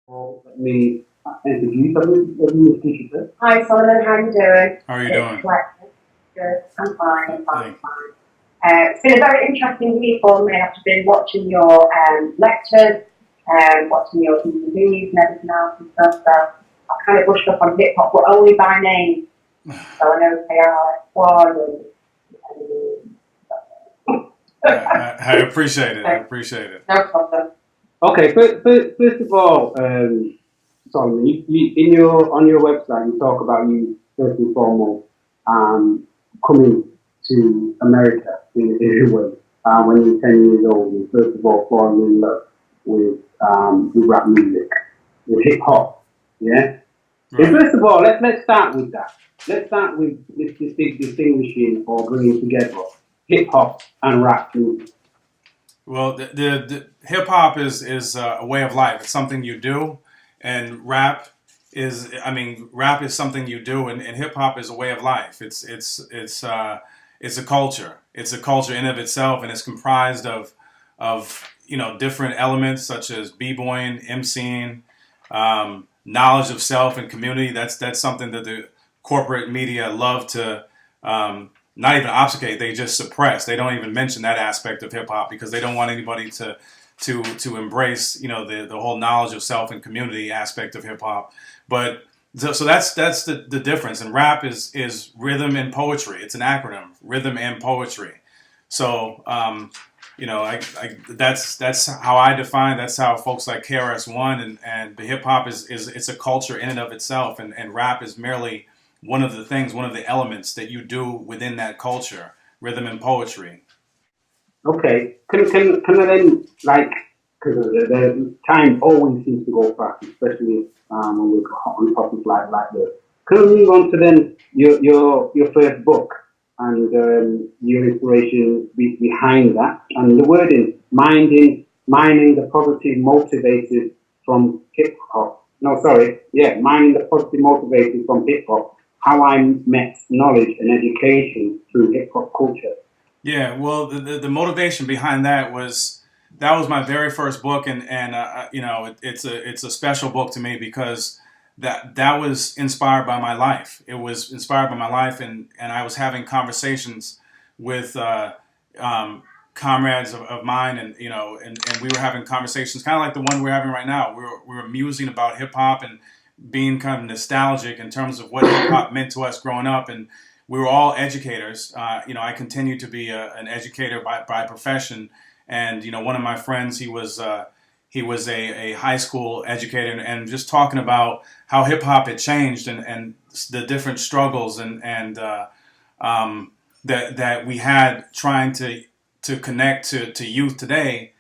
Well, let me introduce everyone. Hi Solomon, how are you doing? How are you doing? Good, I'm fine, I'm fine. It's been a very interesting week for me. I've been watching your lectures, watching your DVDs and everything else and stuff, so I've kind of brushed up on hip hop, but only by name. So I know KRS-One I appreciate it. I appreciate it. no problem. Okay, first of all, Solomon, on your website, you talk about you first and foremost coming to America in a way when you were 10 years old, and first of all falling in love with rap music, with hip hop, yeah. Right. And first of all, let's start with that. Let's start with this big distinguishing or bringing together hip hop and rap music. Well, the hip hop is a way of life. It's something you do, and rap is something you do, and hip hop is a way of life. It's a culture. It's a culture in of itself, and it's comprised of different elements such as b-boying, emceeing, knowledge of self and community. That's something that the corporate media love to not even obfuscate. They just suppress. They don't even mention that aspect of hip hop because they don't want anybody to embrace the whole knowledge of self and community aspect of hip hop. But so that's the difference. And rap is rhythm and poetry. It's an acronym, rhythm and poetry. So that's how I define. That's how folks like KRS-One and the hip hop is it's a culture in and of itself, and rap is merely one of the elements that you do within that culture, rhythm and poetry. Okay, can I then, like, because the time always seems to go fast, especially when we're on topics like this. Can we move on to then your first book and your inspiration behind that, and the wording, mining the positive motivated from hip hop. No, sorry, yeah, mining the positive motivated from hip hop. How I met knowledge and education through hip hop culture. Yeah, well, the motivation behind that was my very first book, and it's a special book to me because that was inspired by my life. It was inspired by my life, and I was having conversations with comrades of mine, and we were having conversations kind of like the one we're having right now. We were musing about hip hop and being kind of nostalgic in terms of what hip hop meant to us growing up, and we were all educators. I continue to be an educator by profession, and one of my friends, he was a high school educator, and just talking about how hip hop had changed and the different struggles and that we had trying to connect to youth today,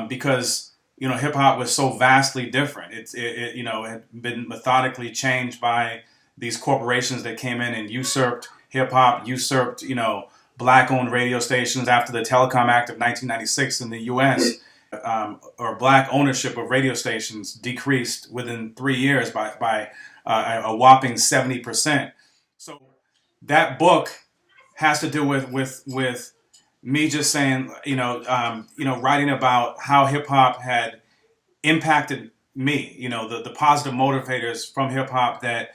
because hip hop was so vastly different. It had been methodically changed by these corporations that came in and usurped hip hop, usurped black-owned radio stations after the Telecom Act of 1996 in the U.S. Or black ownership of radio stations decreased within 3 years by a whopping 70%. So that book has to do with me just saying, writing about how hip hop had impacted me, the positive motivators from hip hop that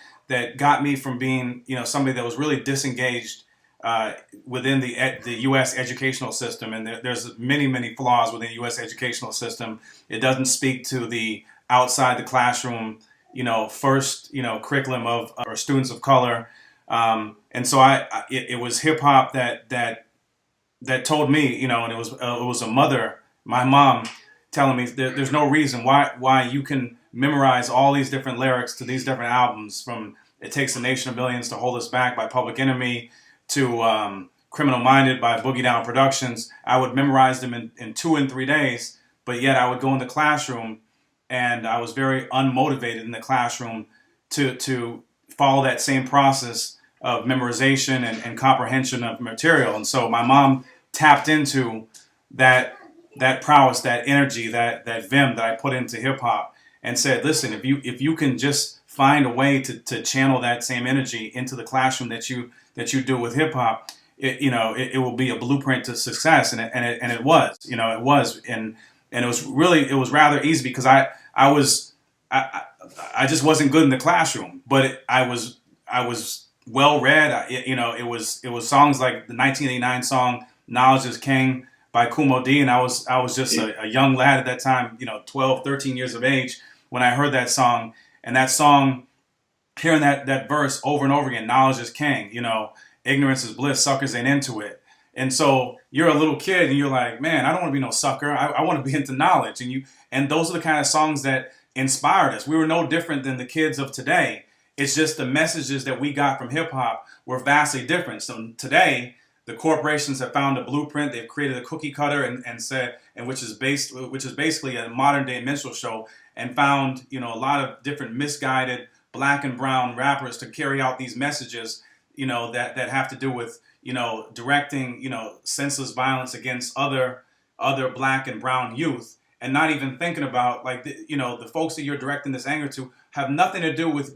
got me from being, somebody that was really disengaged within the U.S. educational system. And there's many flaws within the U.S. educational system. It doesn't speak to the outside the classroom, first, curriculum of or students of color. And so it was hip hop that told me, and it was a mother, my mom, telling me there's no reason why you can memorize all these different lyrics to these different albums, from It Takes a Nation of Millions to Hold Us Back by Public Enemy to Criminal Minded by Boogie Down Productions. I would memorize them in 2 and 3 days, but yet I would go in the classroom and I was very unmotivated in the classroom to follow that same process of memorization and comprehension of material. And so my mom tapped into that prowess, that energy, that vim that I put into hip hop, and said, listen, if you can just find a way to channel that same energy into the classroom that you do with hip hop, it will be a blueprint to success. And it was, and it was rather easy because I was I just wasn't good in the classroom, but I was well read. It was songs like the 1989 song "Knowledge Is King" by Kumo D, and I was just a young lad at that time, 12, 13 years of age when I heard that song, and that song, hearing that verse over and over again, "Knowledge is king," ignorance is bliss, suckers ain't into it. And so you're a little kid and you're like, man, I don't want to be no sucker. I want to be into knowledge. And those are the kind of songs that inspired us. We were no different than the kids of today. It's just the messages that we got from hip hop were vastly different. So today, the corporations have found a blueprint. They've created a cookie cutter and said, and which is basically a modern day minstrel show, and found a lot of different misguided black and brown rappers to carry out these messages, that have to do with directing senseless violence against other black and brown youth, and not even thinking about like the folks that you're directing this anger to have nothing to do with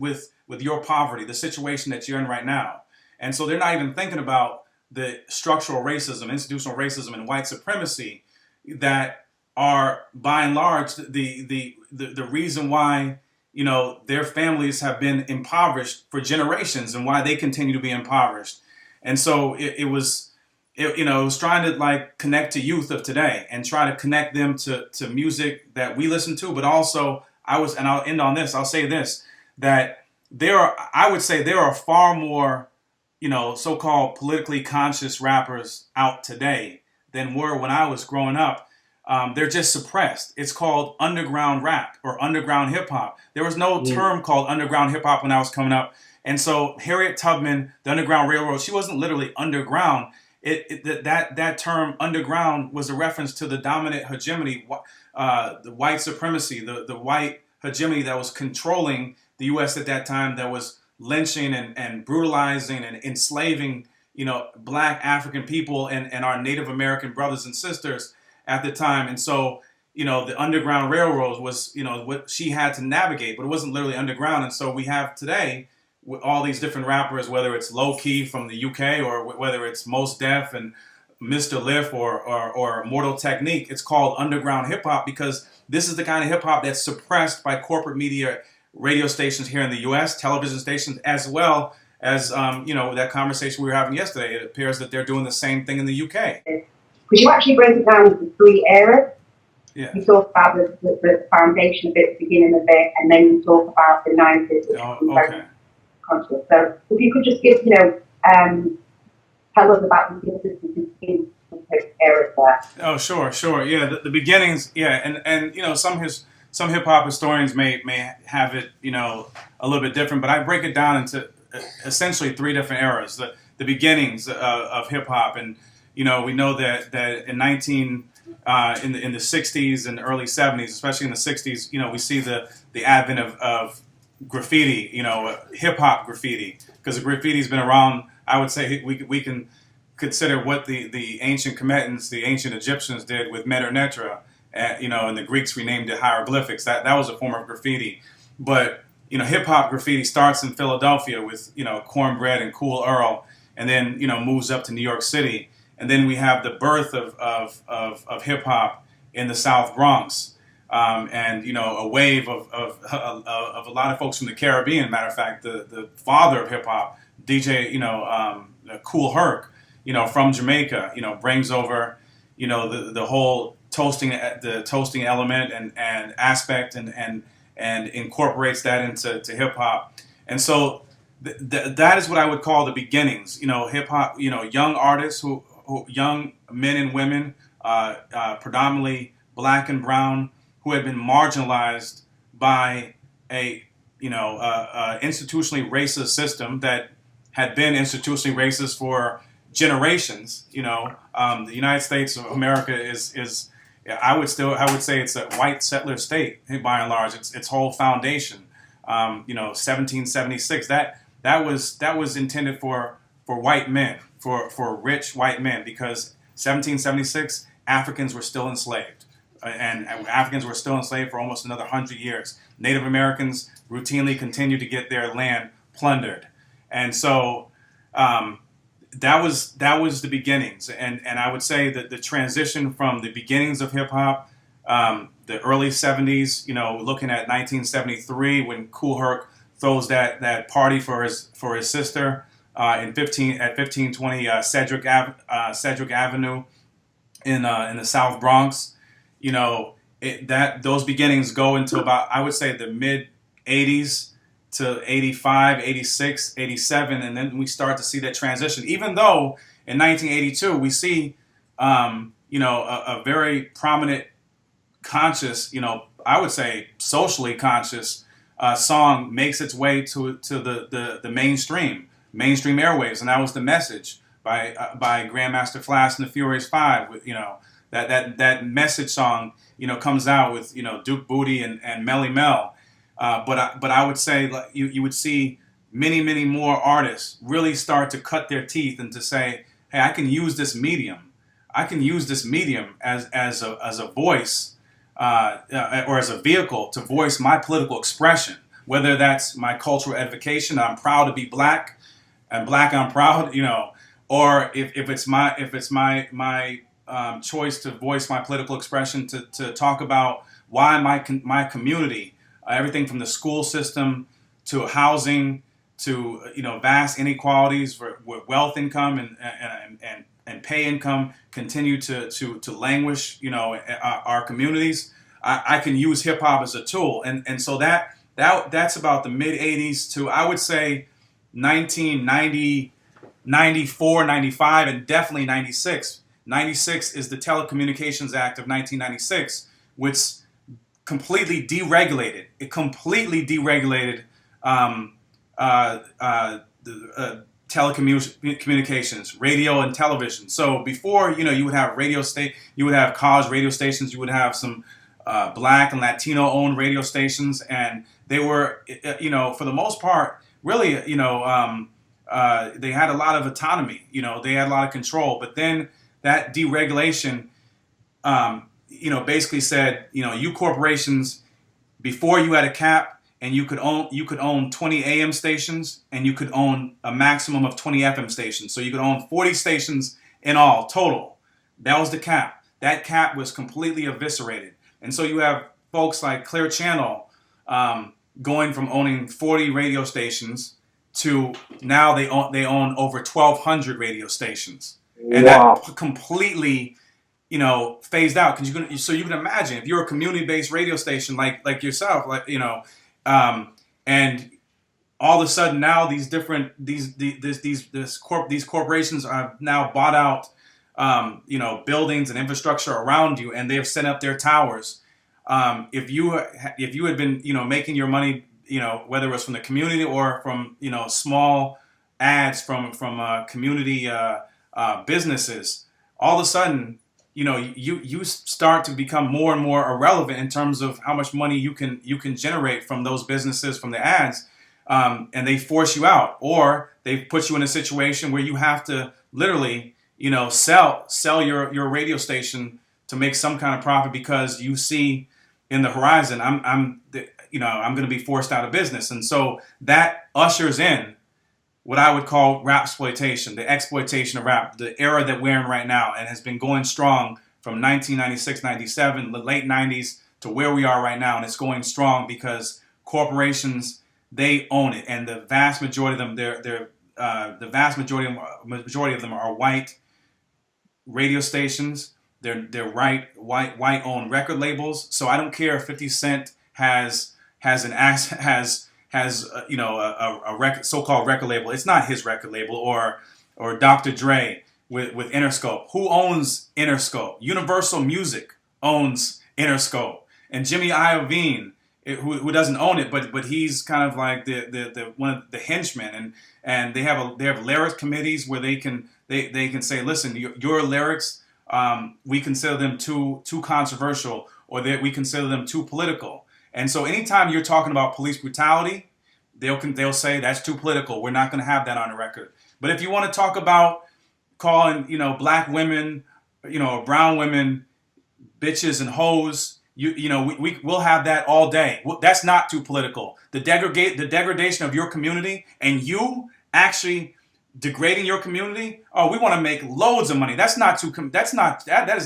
your poverty, the situation that you're in right now. And so they're not even thinking about the structural racism, institutional racism, and white supremacy that are by and large the reason why their families have been impoverished for generations and why they continue to be impoverished. And so it was trying to like connect to youth of today and try to connect them to music that we listen to, but also and I'll end on this, I'll say this, that I would say there are far more, so-called politically conscious rappers out today than were when I was growing up. They're just suppressed. It's called underground rap or underground hip hop. There was no term called underground hip hop when I was coming up. And so Harriet Tubman, the Underground Railroad, she wasn't literally underground. That term underground was a reference to the dominant hegemony, the white supremacy, the white hegemony that was controlling the U.S. at that time, that was lynching and brutalizing and enslaving, black African people and our Native American brothers and sisters at the time. And so, the Underground Railroad was, what she had to navigate, but it wasn't literally underground. And so we have today with all these different rappers, whether it's Low Key from the UK or whether it's Mos Def and Mr. Lif or Mortal Technique, it's called underground hip hop because this is the kind of hip hop that's suppressed by corporate media, radio stations here in the US, television stations, as well as, that conversation we were having yesterday. It appears that they're doing the same thing in the UK. Because you actually break it down into 3 eras. Yeah. You talk about the foundation of it, the beginning of it, and then you talk about the 90s. Okay. Conscious. So if you could just give, tell us about the differences between the eras there. Oh, sure. Yeah, the beginnings. Yeah, and some hip hop historians may have it a little bit different, but I break it down into essentially 3 different eras. The beginnings of hip hop, and we know that in in the 60s and early 70s, especially in the 60s, we see the advent of graffiti, hip hop graffiti, because the graffiti's been around. I would say we can consider what the ancient Commetans, the ancient Egyptians did with Meter Netra, and the Greeks renamed it hieroglyphics. That was a form of graffiti. But hip hop graffiti starts in Philadelphia with Cornbread and Cool Earl, and then moves up to New York City, and then we have the birth of hip hop in the South Bronx. And a wave of a lot of folks from the Caribbean. Matter of fact, the father of hip hop, DJ, Kool Herc, from Jamaica, brings over, the whole toasting element and aspect and incorporates that into hip hop. And so that is what I would call the beginnings. Hip hop. Young artists who young men and women, predominantly black and brown, who had been marginalized by a institutionally racist system that had been institutionally racist for generations. The United States of America is I would say it's a white settler state by and large. Its whole foundation, 1776. That was intended for white men, for rich white men, because 1776 Africans were still enslaved. And Africans were still enslaved for almost another 100 years. Native Americans routinely continued to get their land plundered, and so that was the beginnings. And I would say that the transition from the beginnings of hip hop, the early 70s, looking at 1973 when Kool Herc throws that party for his sister at 1520 Cedric Avenue in the South Bronx. Those beginnings go into about, I would say, the mid 80s to 85, 86, 87, and then we start to see that transition. Even though in 1982 we see a very prominent, conscious, I would say socially conscious song makes its way to the mainstream airwaves, and that was The Message by Grandmaster Flash and the Furious Five. With that message song comes out with Duke Booty and Melly Mel. But I would say, like, you would see many more artists really start to cut their teeth and to say, hey, I can use this medium. I can use this medium as a voice or as a vehicle to voice my political expression, whether that's my cultural edification. I'm proud to be black, and black I'm proud, or if it's my choice to voice my political expression to talk about why my community, everything from the school system to housing to vast inequalities with wealth income and pay income continue to languish our communities. I can use hip hop as a tool, and so that's about the mid 80s to, I would say, 1990, 94, 95, and definitely 96. 96 is the Telecommunications Act of 1996, which completely deregulated. It completely deregulated telecommunications, radio and television. So before, you would have you would have college radio stations, you would have some black and Latino owned radio stations, and they were, for the most part, really, they had a lot of autonomy. They had a lot of control. But then that deregulation, basically said, you corporations, before you had a cap, and you could own 20 AM stations, and you could own a maximum of 20 FM stations. So you could own 40 stations in all, total. That was the cap. That cap was completely eviscerated. And so you have folks like Clear Channel going from owning 40 radio stations to now they own over 1,200 radio stations. And wow. That completely phased out. So you can imagine if you're a community-based radio station like yourself, and all of a sudden now these corporations have now bought out buildings and infrastructure around you, and they've set up their towers. If you had been making your money whether it was from the community or from small ads from community businesses, all of a sudden you start to become more and more irrelevant in terms of how much money you can generate from those businesses, from the ads, and they force you out, or they put you in a situation where you have to literally sell your radio station to make some kind of profit, because you see in the horizon I'm going to be forced out of business. And so that ushers in what I would call rap exploitation, the exploitation of rap, the era that we're in right now, and has been going strong from 1996, 97, the late 90s to where we are right now. And it's going strong because corporations, they own it. And the vast majority of them, the vast majority of them are white radio stations. They're white owned record labels. So I don't care if 50 Cent has a record, so-called record label. It's not his record label, or Dr. Dre with Interscope. Who owns Interscope? Universal Music owns Interscope, and Jimmy Iovine, who doesn't own it, but he's kind of like the one of the henchmen, and they have lyric committees where they can say, listen, your lyrics, we consider them too controversial, or that we consider them too political. And so anytime you're talking about police brutality, they'll say that's too political. We're not going to have that on the record. But if you want to talk about calling, black women, brown women, bitches and hoes, we'll have that all day. That's not too political. The degradation of your community, and you actually degrading your community, oh, we want to make loads of money. That is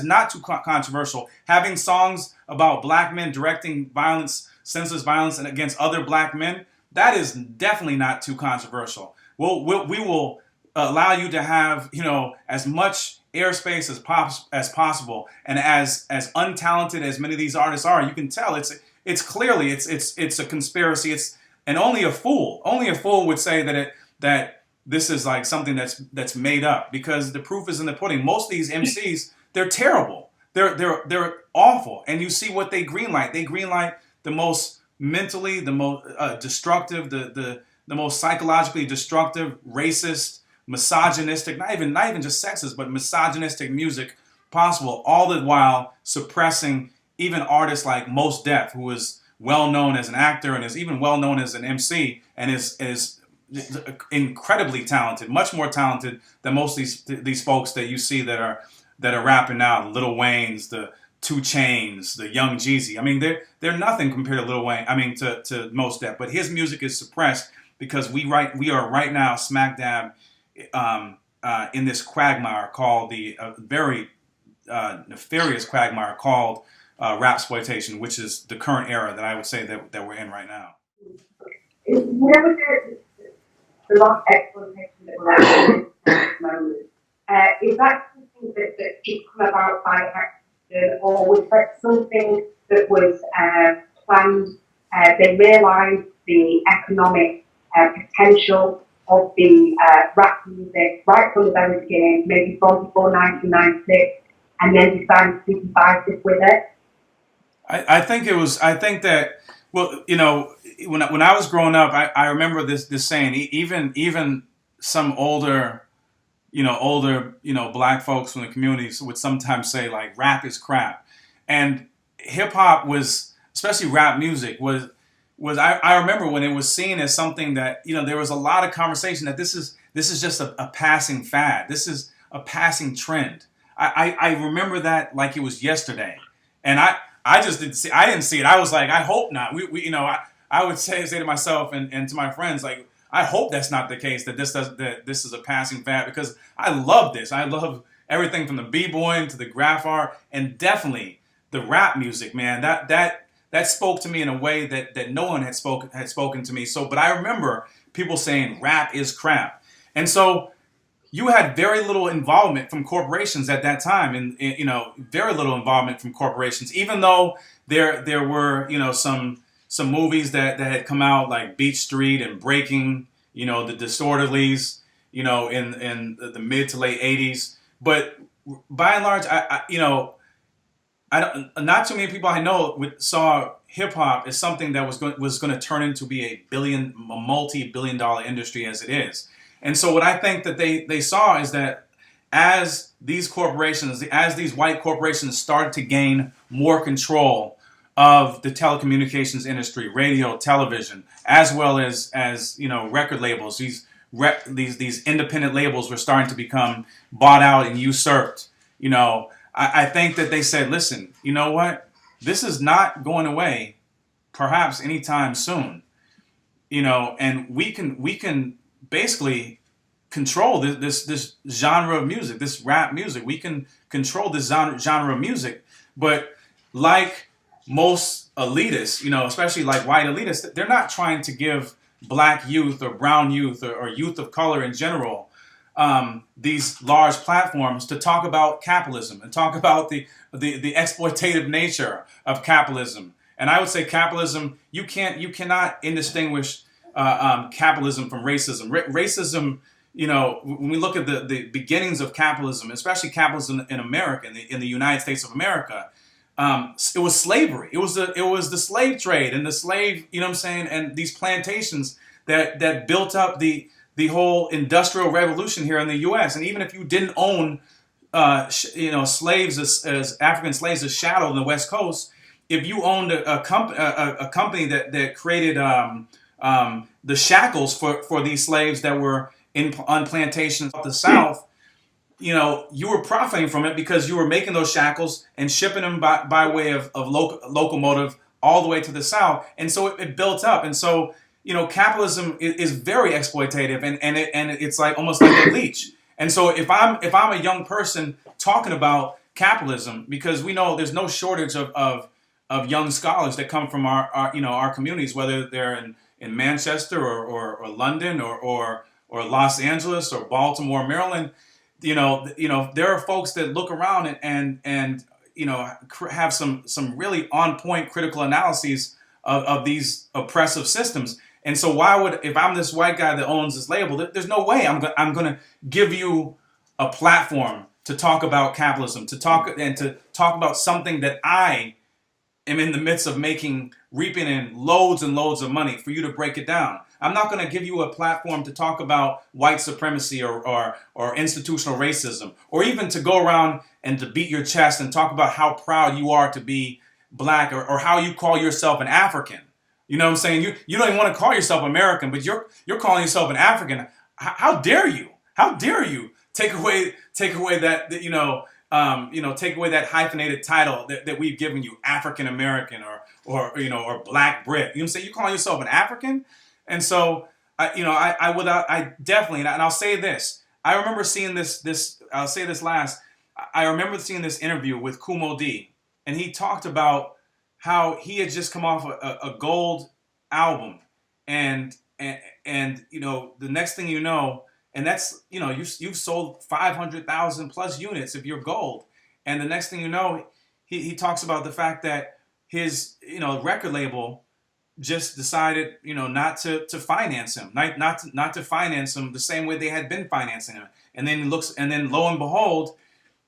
not too controversial. Having songs about black men directing violence, senseless violence, and against other black men, that is definitely not too controversial. We will allow you to have, as much airspace as possible, and as untalented as many of these artists are, you can tell it's clearly it's a conspiracy. And only a fool would say that this is like something that's made up, because the proof is in the pudding. Most of these MCs, they're terrible. They're awful. And you see what they greenlight. They greenlight the most mentally, the most destructive, the most psychologically destructive, racist, misogynistic, not even just sexist, but misogynistic music possible, all the while suppressing even artists like Mos Def, who is well known as an actor and is even well known as an MC, and is incredibly talented, much more talented than most of these folks that you see that are rapping now. Lil Wayne's, the 2 Chainz, the Young Jeezy. I mean, they're nothing compared to Lil Wayne. I mean, to Mos Def. But his music is suppressed because we are right now smack dab in this quagmire called the very nefarious quagmire called Rapsploitation, which is the current era that I would say that we're in right now. Whenever the last exploitation that we're at this moment, is that something that just come about by accident, or was that something that was planned? They realised the economic potential of the rap music right from the very beginning, maybe from before 1996, and then decided to be divisive with it. I think that, well, when I was growing up, I remember this saying. Even some older black folks from the community would sometimes say, like, rap is crap. And hip hop was, especially rap music, was I remember when it was seen as something that, there was a lot of conversation that this is just a passing fad. This is a passing trend. I remember that like it was yesterday. And I just didn't see it. I was like, I hope not. I would say to myself and to my friends, like, I hope that's not the case, that this is a passing fad, because I love this. I love everything from the b-boying to the graph art, and definitely the rap music, man. That spoke to me in a way that no one had spoken to me. So, but I remember people saying rap is crap. And so you had very little involvement from corporations at that time, and very little involvement from corporations, even though there were, some movies that had come out, like Beach Street and Breaking, the Disorderlies, in the mid to late 80s. But by and large, not too many people I know saw hip hop as something that was going to turn into be a multi-billion-dollar industry as it is. And so what I think that they saw is that as these white corporations started to gain more control of the telecommunications industry, radio, television, as well as record labels, these independent labels were starting to become bought out and usurped. I think that they said, listen, you know what? This is not going away, perhaps anytime soon. And we can basically control this genre of music, this rap music. We can control this genre of music, but like most elitists, especially like white elitists, they're not trying to give black youth or brown youth or youth of color in general these large platforms to talk about capitalism and talk about the exploitative nature of capitalism. And I would say capitalism, you cannot indistinguish capitalism from racism. Racism, when we look at the beginnings of capitalism, especially capitalism in America, in the United States of America, it was slavery. It was the slave trade and the slave, and these plantations that built up the whole industrial revolution here in the U.S. And even if you didn't own, slaves as African slaves as chattel in the West Coast, if you owned a company that created the shackles for these slaves that were on plantations of the South, you were profiting from it because you were making those shackles and shipping them by way of locomotive all the way to the South. And so it built up. And so, capitalism is very exploitative, and it's like almost like a leech. And so if I'm a young person talking about capitalism, because we know there's no shortage of young scholars that come from our communities, whether they're in Manchester or London or Los Angeles or Baltimore, Maryland. There are folks that look around and have some really on point critical analyses of these oppressive systems. And so if I'm this white guy that owns this label, there's no way I'm going to give you a platform to talk about capitalism, to talk about something that I am in the midst of reaping in loads and loads of money, for you to break it down. I'm not going to give you a platform to talk about white supremacy or institutional racism, or even to go around and to beat your chest and talk about how proud you are to be black, or how you call yourself an African. You know what I'm saying? You don't even want to call yourself American, but you're calling yourself an African. How dare you? How dare you take away that take away that hyphenated title that we've given you, African American or Black Brit. You know what I'm saying? You calling yourself an African? And so I definitely, and I'll say this. I remember seeing this. I'll say this last. I remember seeing this interview with Kumo D, and he talked about how he had just come off a gold album, and the next thing you know, and that's you've sold 500,000 plus units if you're gold, and the next thing you know, he talks about the fact that his record label just decided not to finance him, not to finance him the same way they had been financing him, and then lo and behold,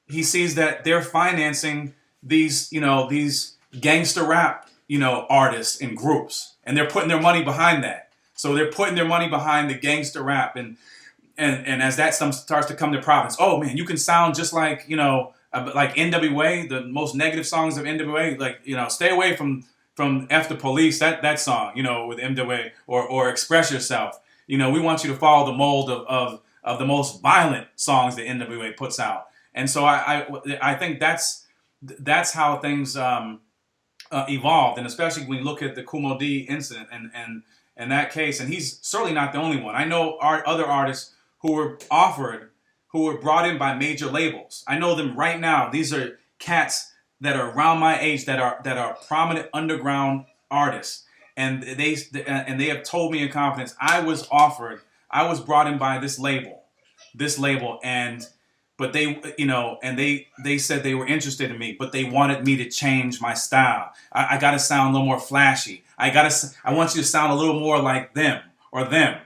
he sees that they're financing these gangster rap, artists and groups, and they're putting their money behind that. So they're putting their money behind the gangster rap, and as that starts to come to province, oh man, you can sound just like like NWA, the most negative songs of NWA, like stay away from F the Police, that song, with NWA, or Express Yourself. We want you to follow the mold of the most violent songs that NWA puts out, and so I think that's how things evolved, and especially when you look at the Kumo D incident and that case, and he's certainly not the only one. I know other artists who were brought in by major labels. I know them right now. These are cats that are around my age that are prominent underground artists, and they have told me in confidence, I was brought in by this label, but they said they were interested in me, but they wanted me to change my style. I got to sound a little more flashy. I want you to sound a little more like them or them,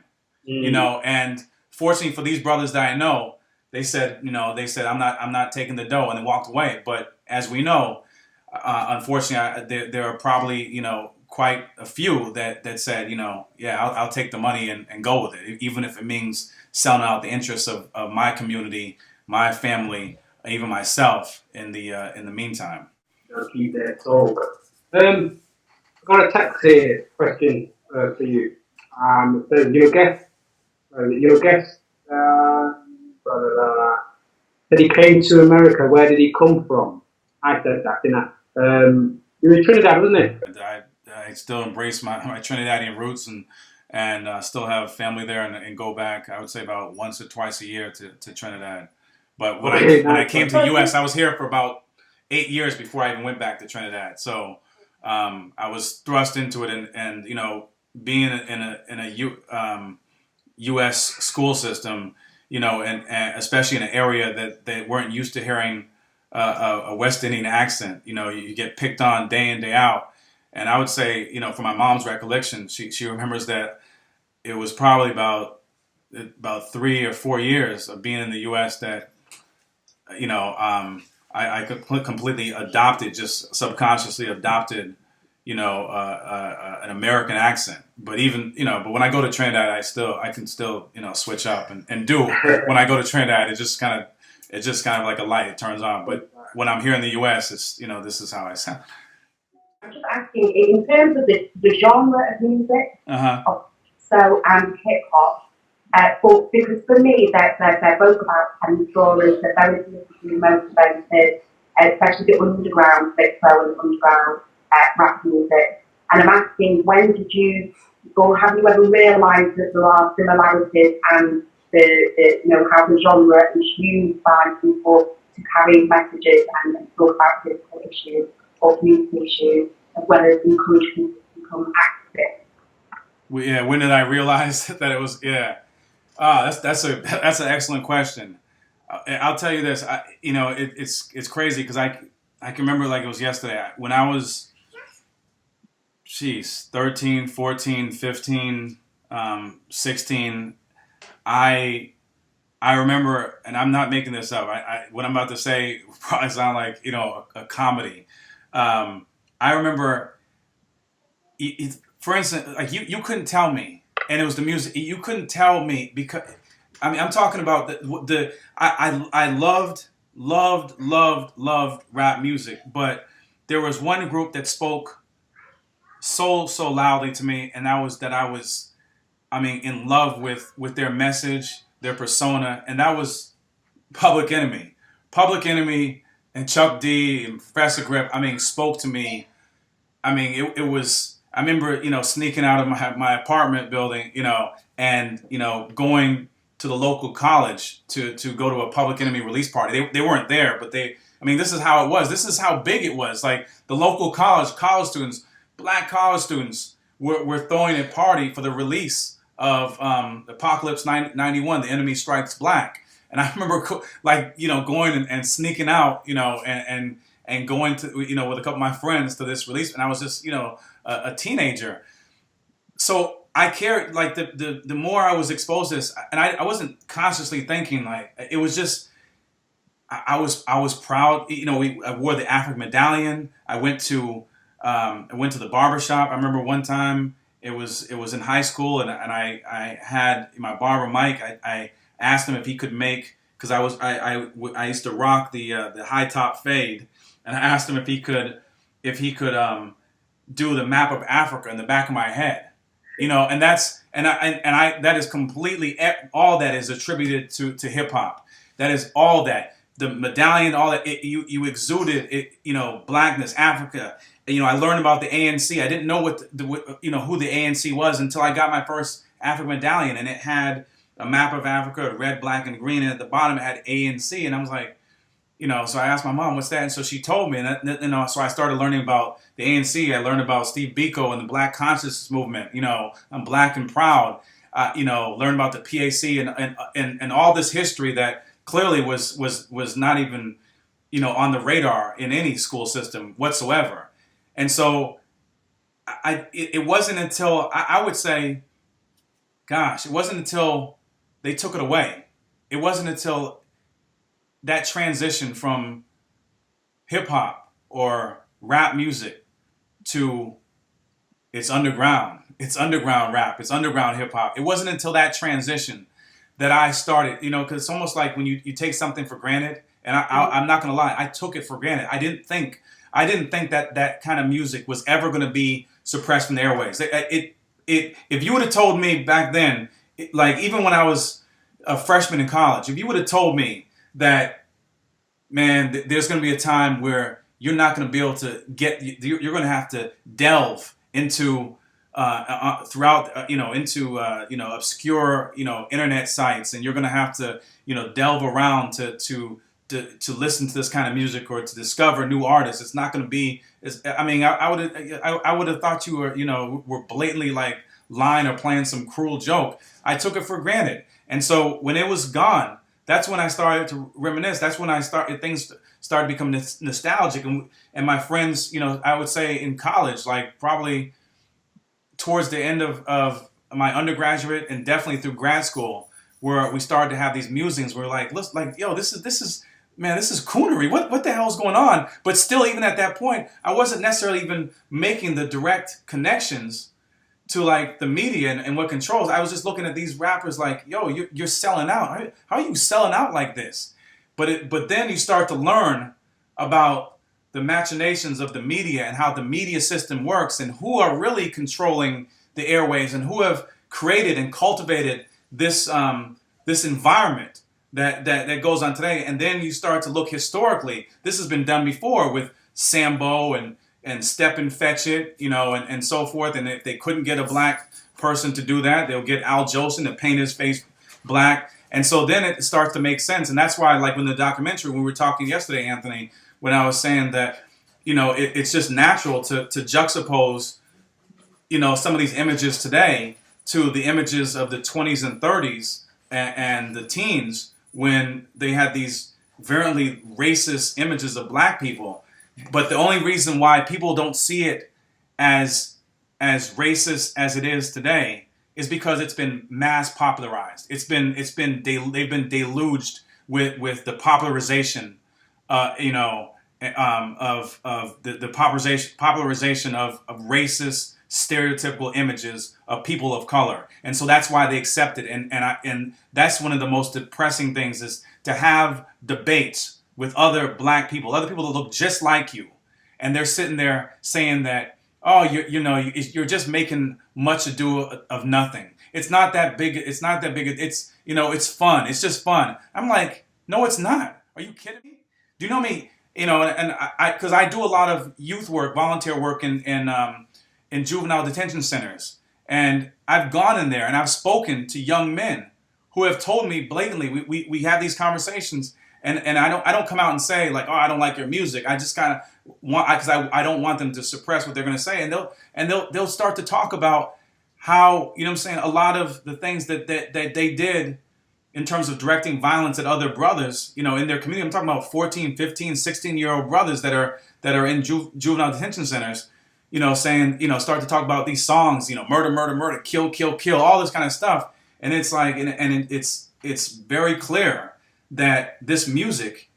and fortunately for these brothers that I know, they said I'm not taking the dough, and they walked away. But as we know, unfortunately, there are probably quite a few that said I'll take the money and go with it, even if it means selling out the interests of my community, my family, even myself in the meantime. Keep that talk. I've got a taxi question for you. It says your guest said he came to America. Where did he come from? I said that, didn't I? You were in Trinidad, wasn't it? I still embrace my Trinidadian roots and still have family there and go back, I would say, about once or twice a year to Trinidad. But when I came to the U.S., I was here for about 8 years before I even went back to Trinidad. So I was thrust into it, and being in a U.S. school system, and especially in an area that they weren't used to hearing a West Indian accent, you get picked on day in, day out. And I would say, from my mom's recollection, she remembers that it was probably about 3 or 4 years of being in the U.S. that, I completely adopted, just subconsciously adopted, an American accent. But but when I go to Trinidad, I can still switch up and do when I go to Trinidad. It's just kind of like a light. It turns on. But when I'm here in the U.S., it's this is how I sound. I'm just asking, in terms of the genre of music, of soul and hip hop, because for me, they're both about telling stories. They're very politically motivated, especially the underground, big soul and underground rap music. And I'm asking, when did you or have you ever realised that there are similarities and how the genre is used by people to carry messages and talk about political issues or community issues, as well as encourage people to become activists? When did I realize that it was? Yeah, that's an excellent question. I'll tell you this. It's crazy because I can remember like it was yesterday when I was 13, 14, 15, 16. I remember, and I'm not making this up. What I'm about to say probably sound like a comedy. I remember, for instance, like you couldn't tell me, and it was the music. You couldn't tell me because I'm talking about I loved rap music, but there was one group that spoke so loudly to me, and that I was in love with their message, their persona, and that was Public Enemy. Public Enemy and Chuck D and Professor Grip, spoke to me. It was, I remember, sneaking out of my apartment building, and, going to the local college to go to a Public Enemy release party. They weren't there, but this is how it was. This is how big it was. Like the local college students, black college students were throwing a party for the release of Apocalypse 91, The Enemy Strikes Black. And I remember going and sneaking out, and going to, with a couple of my friends to this release. And I was just, a teenager. So I carried, like, the more I was exposed to this, and I wasn't consciously thinking, like, it was just, I was proud. I wore the African medallion. I went to the barbershop. I remember one time it was in high school, and I had my barber Mike. I asked him if he could make, because I used to rock the high top fade, and I asked him if he could do the map of Africa in the back of my head, and that is completely, all that is attributed to hip hop. That is all that. The medallion, all that, you exuded it, blackness, Africa. I learned about the ANC. I didn't know who the ANC was until I got my first African medallion, and it had a map of Africa, red, black, and green, and at the bottom it had ANC, and I was like, so I asked my mom, what's that? And so she told me, and so I started learning about the ANC. I learned about Steve Biko and the Black Consciousness Movement. I'm black and proud. Learned about the PAC and all this history that clearly was not even, on the radar in any school system whatsoever. And so it wasn't until, I would say, gosh, it wasn't until they took it away. It wasn't until that transition from hip hop or rap music to it's underground rap, it's underground hip hop. It wasn't until that transition that I started, because it's almost like when you take something for granted, and I'm not going to lie, I took it for granted. I didn't think that kind of music was ever going to be suppressed from the airwaves. If you would have told me back then, like even when I was a freshman in college, if you would have told me that, man, there's going to be a time where you're not going to be able to you're going to have to delve into into obscure internet sites, and you're going to have to delve around to listen to this kind of music or to discover new artists. It's not going to be. I would have thought you were blatantly like lying or playing some cruel joke. I took it for granted, and so when it was gone, that's when I started to reminisce. That's when things started to become nostalgic, and my friends, I would say in college, like probably towards the end of my undergraduate and definitely through grad school, where we started to have these musings. We're like, this is man, this is coonery. What the hell is going on? But still, even at that point, I wasn't necessarily even making the direct connections to like the media and what controls. I was just looking at these rappers like, yo, you're selling out. How are you selling out like this? But then you start to learn about the machinations of the media and how the media system works and who are really controlling the airwaves and who have created and cultivated this environment that goes on today. And then you start to look historically. This has been done before with Sambo and Step and Fetch It, and so forth. And if they couldn't get a black person to do that. They'll get Al Jolson to paint his face black. And so then it starts to make sense. And that's why, like, when the documentary, when we were talking yesterday, Anthony, when I was saying that, it's just natural to juxtapose, some of these images today to the images of the 20s and 30s and the teens, when they had these virulently racist images of black people. But the only reason why people don't see it as racist as it is today is because it's been mass popularized. They've been deluged with the popularization, of the popularization of racist stereotypical images of people of color, and so that's why they accept it. And that's one of the most depressing things, is to have debates with other black people, other people that look just like you, and they're sitting there saying that, oh, you're just making much ado of nothing. It's not that big. It's not that big. It's fun. It's just fun. I'm like, no, it's not. Are you kidding me? Do you know me? And because I do a lot of youth work, volunteer work in juvenile detention centers, and I've gone in there and I've spoken to young men who have told me blatantly. We have these conversations, and I don't come out and say like, oh, I don't like your music. I just kind of want, because I don't want them to suppress what they're going to say, and they'll start to talk about how, I'm saying, a lot of the things that they did in terms of directing violence at other brothers, in their community. I'm talking about 14, 15, 16-year-old brothers that are in juvenile detention centers, saying, start to talk about these songs, murder, murder, murder, kill, kill, kill, all this kind of stuff. And it's like, it's very clear that this music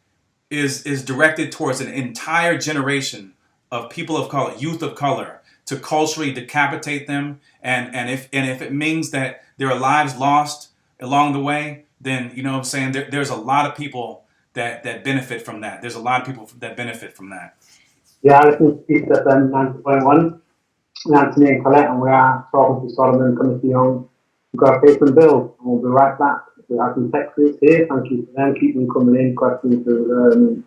is directed towards an entire generation of people of color, youth of color, to culturally decapitate them. And if it means that there are lives lost along the way, then, I'm saying, there's a lot of people that benefit from that. There's a lot of people that benefit from that. Yeah, I listen to Speak FM 90.1, Anthony and Colette, and we are talking to Solomon Comissiong. We've got to pay some bills, and we'll be right back. We have some texts here. Thank you for them. Keep them coming in. Questions for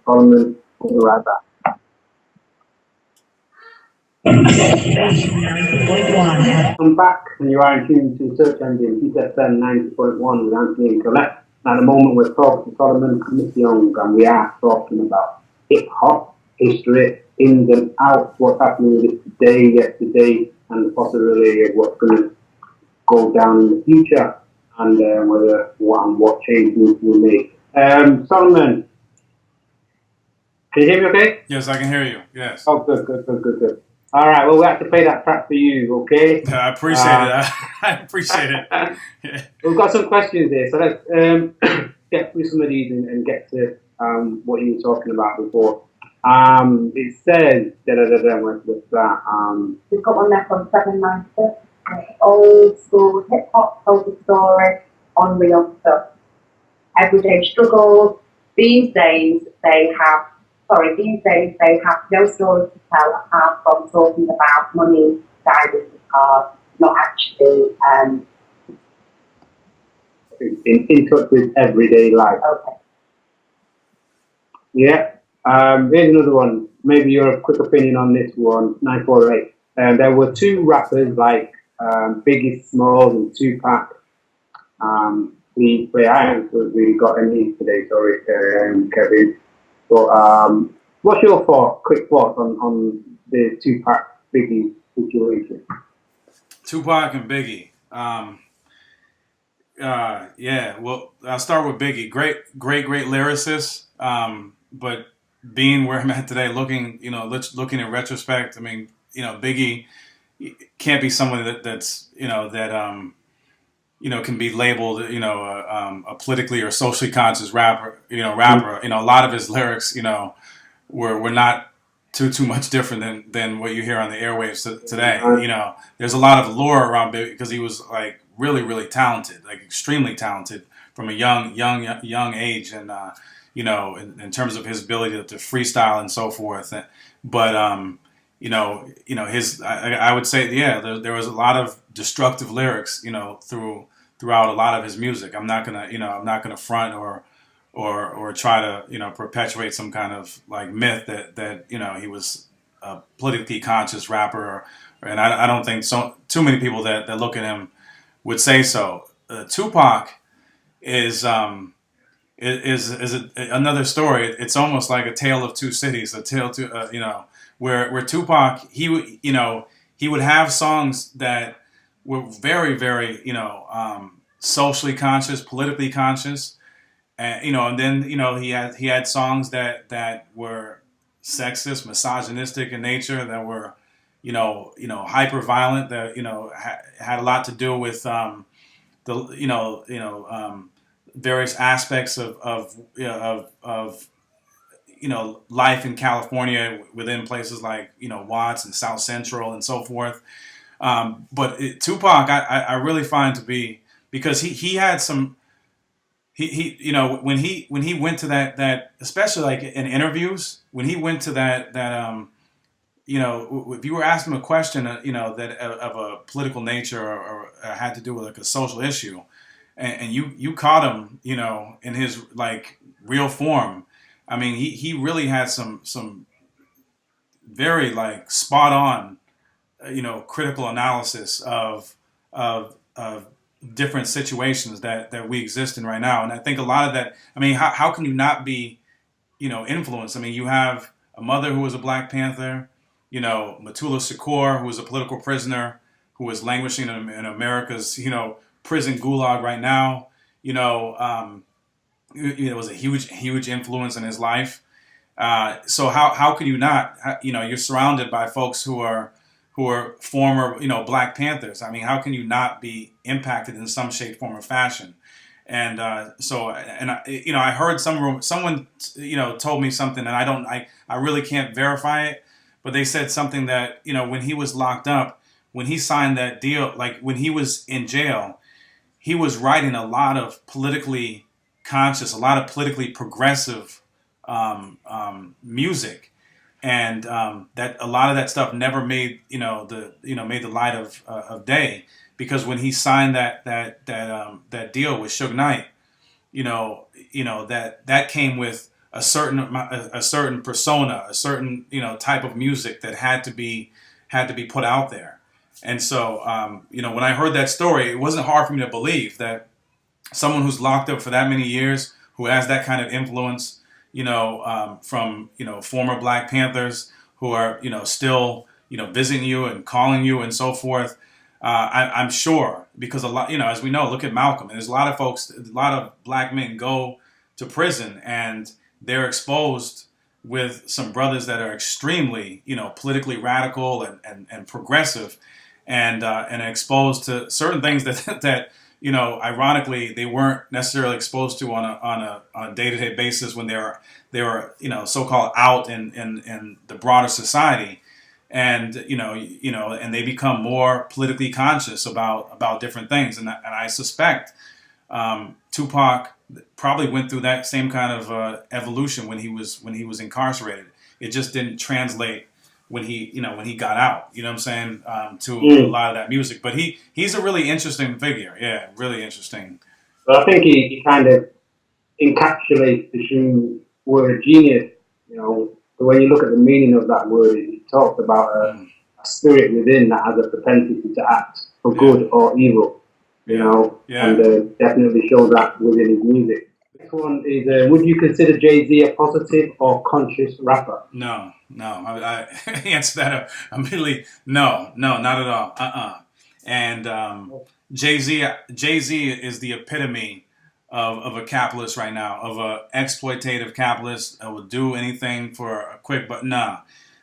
Solomon. We'll be right back. I'm back, and you are in tune to the search engine Speak FM 90.1 with Anthony and Colette. At the moment, we're talking to Solomon Comissiong, and we are talking about hip hop history, ins and outs, what's happening with it today, yesterday, and the possibility of what's going to go down in the future, and what changes we'll make. Solomon, can you hear me okay? Yes, I can hear you. Yes. Oh, good. All right, well, we have to play that track for you, okay? I appreciate it. I appreciate it. Yeah. We've got some questions here, so let's get through some of these and get to what you were talking about before. It says, what's that? We've got one there from 796. Old school hip hop told the story on real stuff. Everyday struggles. These days they have no stories to tell apart from talking about money, diamonds, cars, not actually in touch with everyday life. Okay. Yeah. Here's another one. Maybe your quick opinion on this one. 948. There were two rappers like Biggie Smalls and Tupac. I haven't really got any today, sorry, Kevin. But what's your quick thoughts on the Tupac Biggie situation? Tupac and Biggie. Yeah, well, I'll start with Biggie. Great lyricist. But being where I'm at today, looking in retrospect, I mean, Biggie can't be someone that's can be labeled, a politically or socially conscious rapper. A lot of his lyrics, were not too much different than what you hear on the airwaves today. There's a lot of lore around Biggie because he was like really, really talented, like extremely talented from a young age, and in terms of his ability to freestyle and so forth. But I would say, yeah, there was a lot of destructive lyrics, throughout a lot of his music. I'm not gonna front or try to, perpetuate some kind of like myth that he was a politically conscious rapper, and I don't think too many people that look at him would say so. Tupac is another story. It's almost like a tale of two cities, a tale to where Tupac he would have songs that were very very socially conscious, politically conscious, and then he had songs that were sexist, misogynistic in nature, that were hyper violent, that had a lot to do with the various aspects of life in California within places like Watts and South Central and so forth. But Tupac, I really find to be, because he had some when he went to that especially like in interviews, when he went to that if you were asking him a question that of a political nature or had to do with like a social issue, and you caught him in his like real form. I mean, he really had some very like spot on critical analysis of different situations that we exist in right now. And I think a lot of that, I mean, how can you not be influenced? I mean, you have a mother who was a Black Panther, Matula Shakur, who was a political prisoner who is languishing in America's prison gulag right now. It was a huge influence in his life. So how could you not? You're surrounded by folks who are former Black Panthers. I mean, how can you not be impacted in some shape, form, or fashion? And I heard someone told me something, and I really can't verify it, but they said something that when he was locked up, when he signed that deal, like when he was in jail, he was writing a lot of politically conscious, a lot of politically progressive music, and that a lot of that stuff never made made the light of day, because when he signed that deal with Suge Knight, that came with a certain persona, a certain type of music that had to be put out there. And so when I heard that story, it wasn't hard for me to believe that someone who's locked up for that many years, who has that kind of influence, from former Black Panthers who are still visiting you and calling you and so forth. I'm sure, because a lot, as we know, look at Malcolm, and there's a lot of Black men go to prison and they're exposed with some brothers that are extremely politically radical and progressive, and exposed to certain things that ironically, they weren't necessarily exposed to on a day-to-day basis when they were so-called out in the broader society, and and they become more politically conscious about different things, and I suspect Tupac probably went through that same kind of evolution when he was incarcerated. It just didn't translate when he got out, what I'm saying, to a lot of that music. But he's a really interesting figure. Yeah, really interesting. But I think he kind of encapsulates the true word genius. So when you look at the meaning of that word, it talks about a spirit within that has a propensity to act for good or evil. And definitely shows that within his music. Next one is, would you consider Jay-Z a positive or conscious rapper? No. I answer that immediately. No, not at all. And Jay-Z is the epitome of a capitalist right now, of a exploitative capitalist that will do anything for a quick, but nah,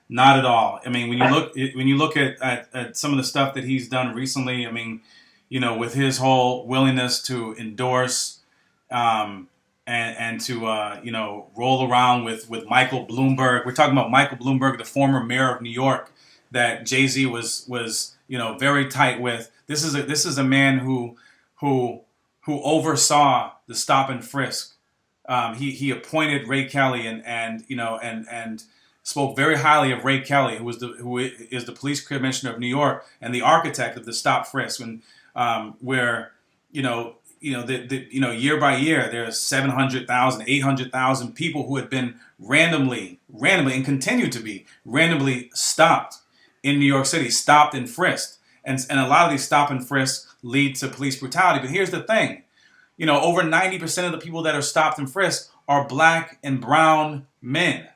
not at all. I mean, when you look at some of the stuff that he's done recently, I mean, with his whole willingness to endorse and to roll around with Michael Bloomberg. We're talking about Michael Bloomberg, the former mayor of New York, that Jay-Z was very tight with. This is a man who oversaw the stop and frisk. He appointed Ray Kelly and spoke very highly of Ray Kelly, who is the police commissioner of New York and the architect of the stop frisk, and where year by year, there's 700,000, 800,000 people who had been randomly, and continue to be randomly stopped in New York City, stopped and frisked. And a lot of these stop and frisks lead to police brutality. But here's the thing, over 90% of the people that are stopped and frisked are black and brown men.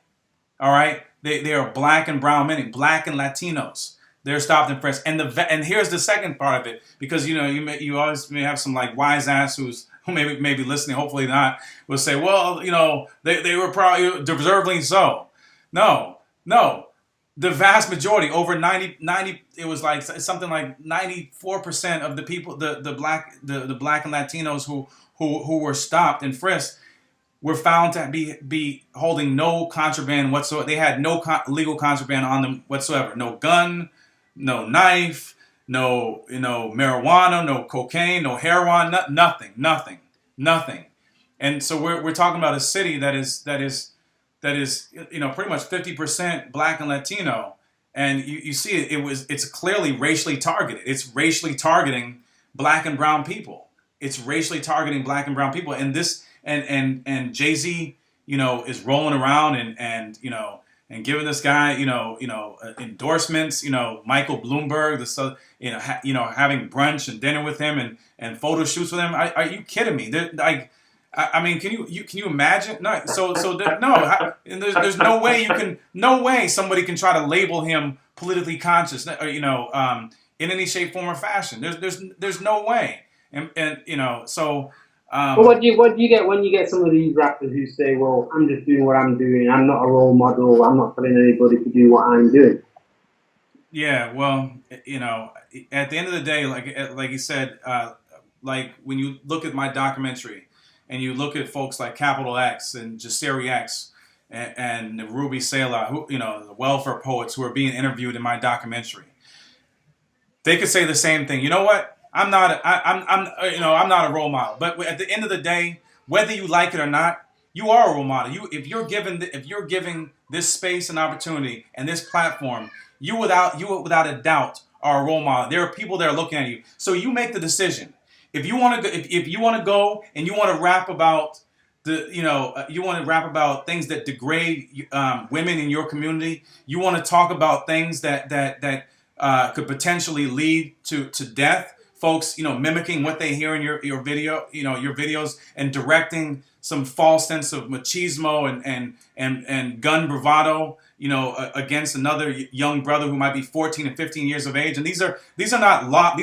All right? They are black and brown men, black and Latinos. They're stopped and frisked. And here's the second part of it, because you always may have some like wise ass who may be listening, hopefully not, will say, well, they were probably deservedly so. No. The vast majority, over 90, it was like something like 94% of the people, the black and Latinos who were stopped and frisked were found to be holding no contraband whatsoever. They had no legal contraband on them whatsoever. No gun, no knife, no marijuana, no cocaine, no heroin, nothing. And so we're talking about a city that is pretty much 50% black and Latino, and you see it's clearly racially targeted. It's racially targeting black and brown people. And this and Jay-Z, is rolling around and giving this guy, endorsements, Michael Bloomberg, having brunch and dinner with him and photo shoots with him. Are you kidding me? I mean, can you imagine? No. And there's no way somebody can try to label him politically conscious, in any shape, form, or fashion. There's no way. So. But what do you get when you get some of these rappers who say, well, I'm just doing what I'm doing, I'm not a role model, I'm not telling anybody to do what I'm doing? Yeah, well, at the end of the day, like you said, like when you look at my documentary and you look at folks like Capital X and Jasiri X and Ruby Sela, who, the welfare poets who are being interviewed in my documentary, they could say the same thing. You know what? I'm not a role model, but at the end of the day, whether you like it or not, you are a role model. If you're giving this space and opportunity and this platform, you without a doubt are a role model. There are people that are looking at you. So you make the decision. If you want to go and you want to rap about things that degrade women in your community, you want to talk about things that could potentially lead to death. Folks, mimicking what they hear in your video, your videos, and directing some false sense of machismo and gun bravado, against another young brother who might be 14 and 15 years of age. And these are not like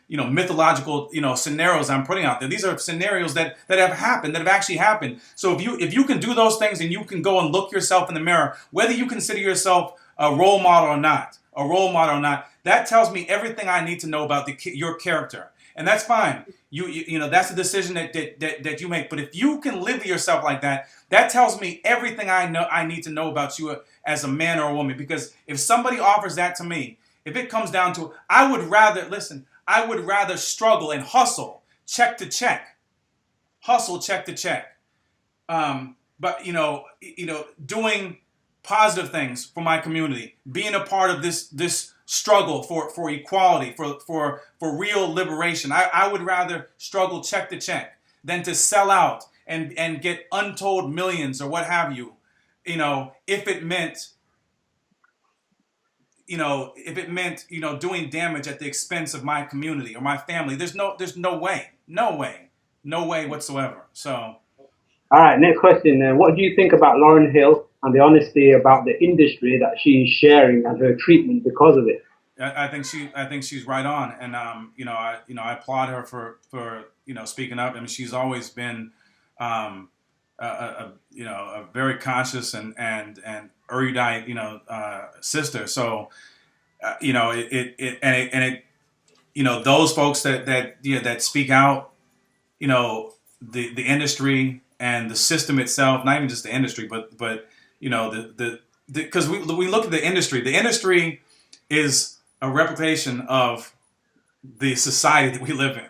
mythological scenarios I'm putting out there. These are scenarios that have happened, that have actually happened. So if you can do those things and you can go and look yourself in the mirror, whether you consider yourself a role model or not, that tells me everything I need to know about your character, and that's fine. That's a decision that you make. But if you can live yourself like that, that tells me everything I need to know about you as a man or a woman. Because if somebody offers that to me, if it comes down to, I would rather struggle and hustle check to check, but doing positive things for my community, being a part of this struggle for equality, for real liberation. I would rather struggle check to check than to sell out and get untold millions or what have you, if it meant doing damage at the expense of my community or my family. There's no way whatsoever. So. All right, next question. What do you think about Lauryn Hill and the honesty about the industry that she's sharing and her treatment because of it? I think she's right on, and I applaud her for speaking up. I mean, she's always been a very conscious and erudite sister. So those folks that speak out, the industry and the system itself, not even just the industry, but because we look at the industry. The industry is a replication of the society that we live in.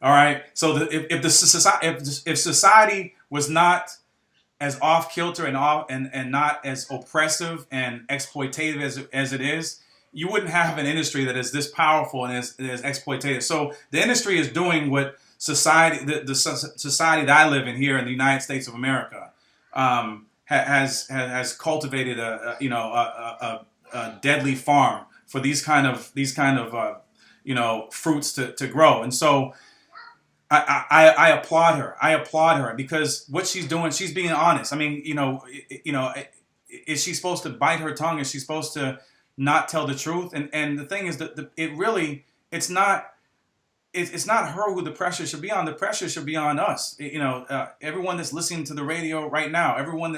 All right. So if society was not as off kilter and not as oppressive and exploitative as it is, you wouldn't have an industry that is this powerful and as exploitative. So the industry is doing what society, the society that I live in here in the United States of America, has cultivated a deadly farm for these kind of fruits to grow. And so I applaud her. I applaud her because what she's doing, she's being honest. I mean, is she supposed to bite her tongue? Is she supposed to not tell the truth? And the thing is that it's not her who the pressure should be on. The pressure should be on us. Everyone that's listening to the radio right now, everyone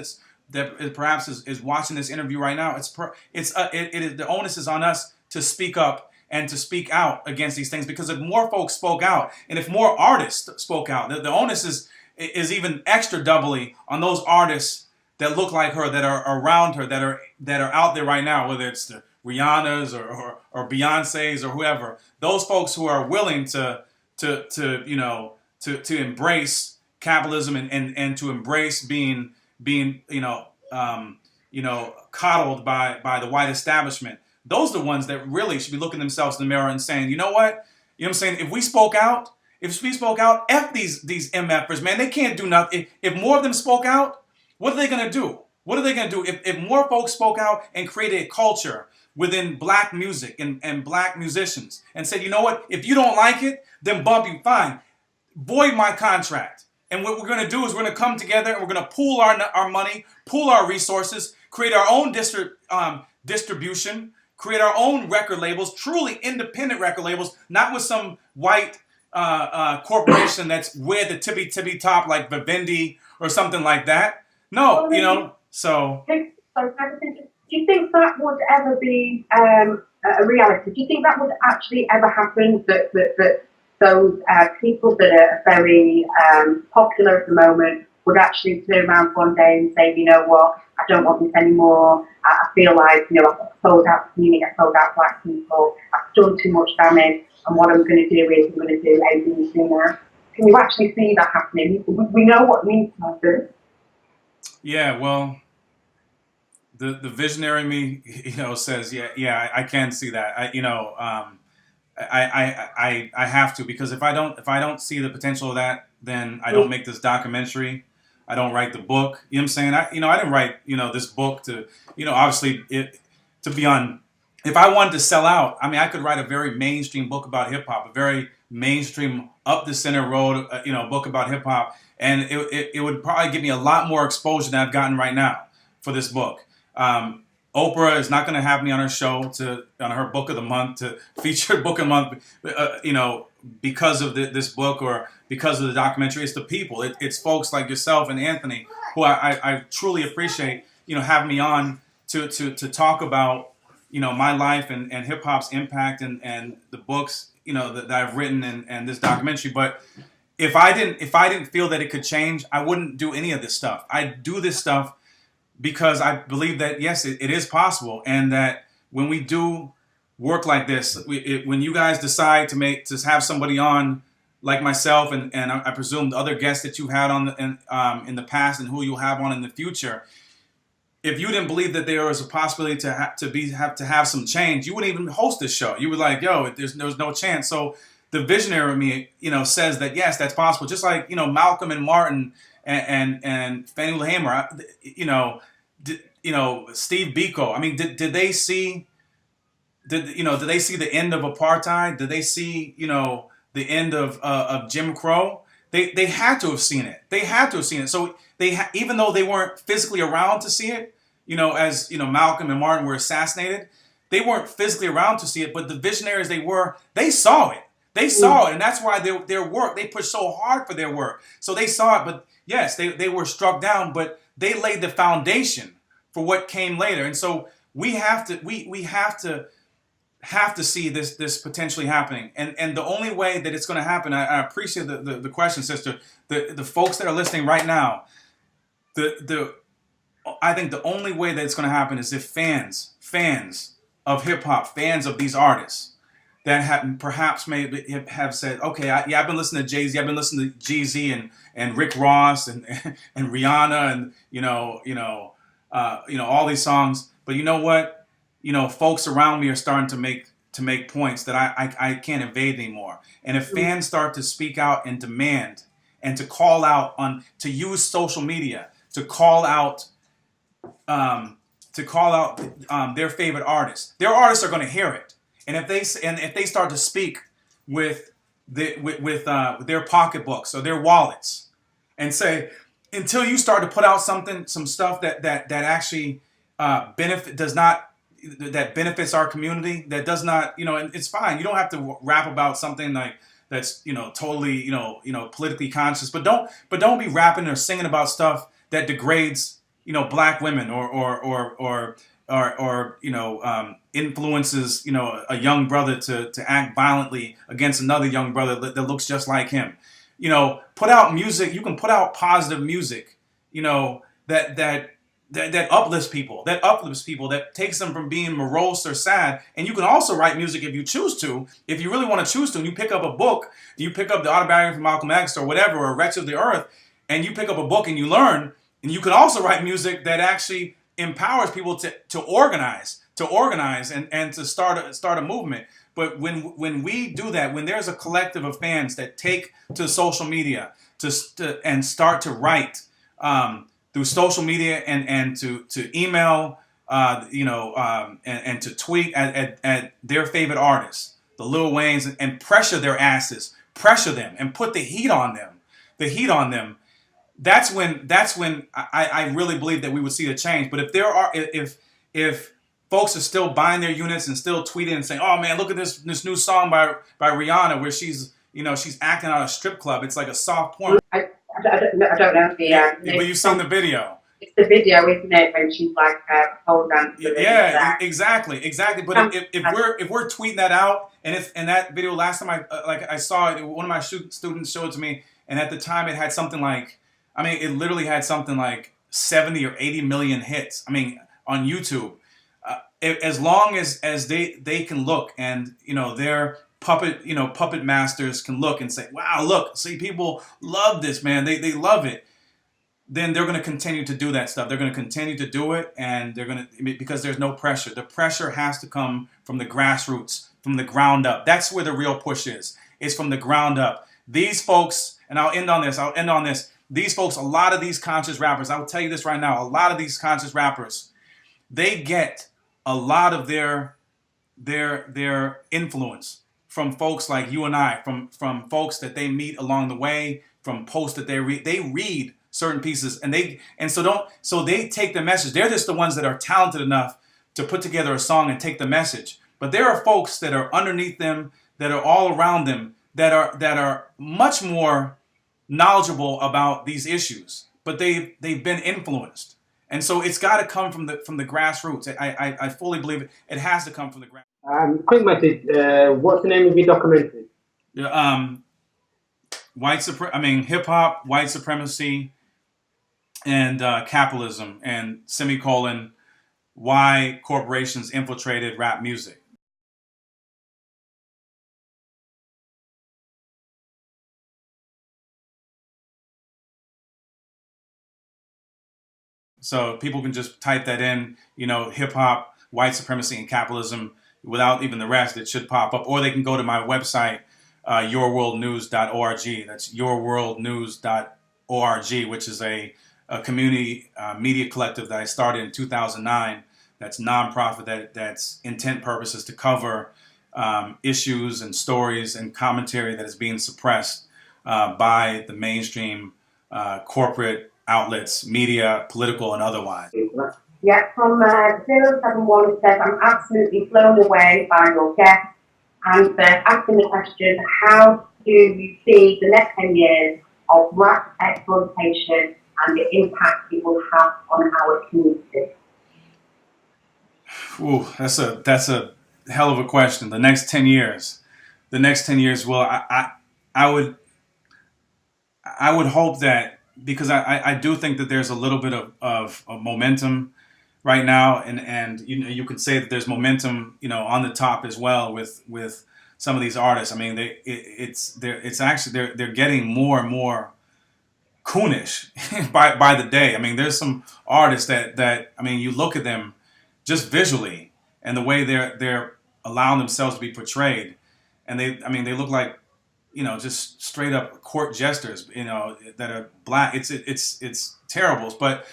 that perhaps is watching this interview right now. The onus is on us to speak up and to speak out against these things, because if more folks spoke out and if more artists spoke out, the onus is even extra doubly on those artists that look like her, that are around her, that are out there right now, whether it's the Rihanna's or Beyonce's or whoever. Those folks who are willing to embrace capitalism and to embrace being coddled by the white establishment. Those are the ones that really should be looking themselves in the mirror and saying, you know what? You know what I'm saying? If we spoke out, F these MFers, man, they can't do nothing. If more of them spoke out, what are they going to do? What are they going to do? If more folks spoke out and created a culture within black music and black musicians and said, you know what? If you don't like it, then bump you, fine. Void my contract. And what we're going to do is we're going to come together and we're going to pool our money, pool our resources, create our own distribution, create our own record labels, truly independent record labels, not with some white corporation that's way at the tippy top like Vivendi or something like that. No, so. Do you think that would ever be a reality? Do you think that would actually ever happen, that those people that are very popular at the moment would actually turn around one day and say, you know what, I don't want this anymore. I feel like, I've sold out the community, I've sold out black people, I've done too much damage, and what I'm going to do is I'm going to do ABC now. Can you actually see that happening? We know what needs to happen. Yeah, well, the visionary me, says, yeah, I can see that. I have to, because if I don't see the potential of that, then I don't make this documentary. I don't write the book. You know what I'm saying? I didn't write, this book to, obviously to be on. If I wanted to sell out, I mean, I could write a very mainstream book about hip hop, a very mainstream up the center road, book about hip hop, and it would probably give me a lot more exposure than I've gotten right now for this book. Oprah is not going to have me on her show on her book of the month to feature book of the month, because of this book or because of the documentary. It's the people. It's folks like yourself and Anthony who I truly appreciate, having me on to talk about, my life and hip hop's impact and the books, that I've written and this documentary. But if I didn't feel that it could change, I wouldn't do any of this stuff. I do this stuff because I believe that, yes, it is possible, and that when we do work like this, when you guys decide to have somebody on like myself and I presume the other guests that you've had on in the past and who you'll have on in the future, if you didn't believe that there was a possibility to have some change, you wouldn't even host this show. You were like, yo, there's no chance. So the visionary of me, says that yes, that's possible. Just like Malcolm and Martin and Fannie Lou Hamer, Steve Biko. I mean, did they see? Did they see the end of apartheid? Did they see the end of Jim Crow? They had to have seen it. They had to have seen it. So even though they weren't physically around to see it, as Malcolm and Martin were assassinated, they weren't physically around to see it. But the visionaries they saw it. They saw it, and that's why their work, they pushed so hard for their work. So they saw it, but yes, they were struck down, but they laid the foundation for what came later. And so we have to see this potentially happening. And the only way that it's going to happen, I appreciate the question, sister. The folks that are listening right now, I think the only way that it's going to happen is if fans of hip hop, fans of these artists that have perhaps have said, okay, I've been listening to Jay-Z, I've been listening to Jeezy and Rick Ross and Rihanna and all these songs, but you know what? Folks around me are starting to make points that I can't evade anymore. And if fans start to speak out and demand and to call out to use social media to call out their favorite artists, their artists are going to hear it. And if they start to speak with their pocketbooks or their wallets and say, until you start to put out some stuff that actually benefits our community, that does not, and it's fine. You don't have to rap about something like that's, totally, politically conscious, but don't be rapping or singing about stuff that degrades, black women or influences, a young brother to act violently against another young brother that looks just like him. Put out music. You can put out positive music, that uplifts people, that takes them from being morose or sad. And you can also write music if you choose to, if you really want to choose to, and you pick up a book, you pick up the autobiography of Malcolm X or whatever, or Wretched of the Earth, and you pick up a book and you learn, and you can also write music that actually empowers people to organize and to start a movement. But when we do that, when there's a collective of fans that take to social media and start to write through social media and to email, and to tweet at their favorite artists, the Lil Waynes, and pressure their asses, pressure them, and put the heat on them. That's when I really believe that we would see a change. But if folks are still buying their units and still tweeting and saying, "Oh man, look at this new song by Rihanna where she's acting out a strip club. It's like a soft porn." I don't know But you've seen the video. It's the video, isn't it, when she's like pole dancing? Yeah, exactly. But if we're tweeting that out, and that video last time I saw it, one of my students showed it to me, and at the time it had something like, it literally had something like 70 or 80 million hits. On YouTube. As long as they can look, and their puppet masters can look and say, "Wow, look, see, people love this, man. They love it." Then they're going to continue to do that stuff. They're going to continue to do it, and because there's no pressure. The pressure has to come from the grassroots, from the ground up. That's where the real push is. It's from the ground up. These folks, and I'll end on this. These folks, a lot of these conscious rappers, I will tell you this right now, a lot of these conscious rappers, they get a lot of their influence from folks like you and I, from folks that they meet along the way, from posts that they read. They read certain pieces, so they take the message. They're just the ones that are talented enough to put together a song and take the message. But there are folks that are underneath them, that are all around them, that are much more knowledgeable about these issues, but they've been influenced. And so it's got to come from the grassroots. I fully believe it. It has to come from the grassroots. Quick message. What's the name of your documentary? Hip hop, white supremacy, and capitalism, and semicolon, why corporations infiltrated rap music. So people can just type that in, hip hop, white supremacy, and capitalism, without even the rest. It should pop up. Or they can go to my website, yourworldnews.org. That's yourworldnews.org, which is a community media collective that I started in 2009. That's nonprofit. That's intent purposes to cover issues and stories and commentary that is being suppressed by the mainstream corporate outlets, media, political and otherwise. Yeah, from 071 it says, "I'm absolutely blown away by your guest and asking the question, how do you see the next 10 years of rap exploitation and the impact it will have on our community?" Ooh, that's a hell of a question. The next 10 years. Well, I would hope that, because I do think that there's a little bit of momentum right now, and you could say that there's momentum on the top as well with some of these artists. They're getting more and more coonish by the day. There's some artists that you look at them just visually, and the way they're allowing themselves to be portrayed, and they look like, just straight up court jesters, that are black. It's terrible. But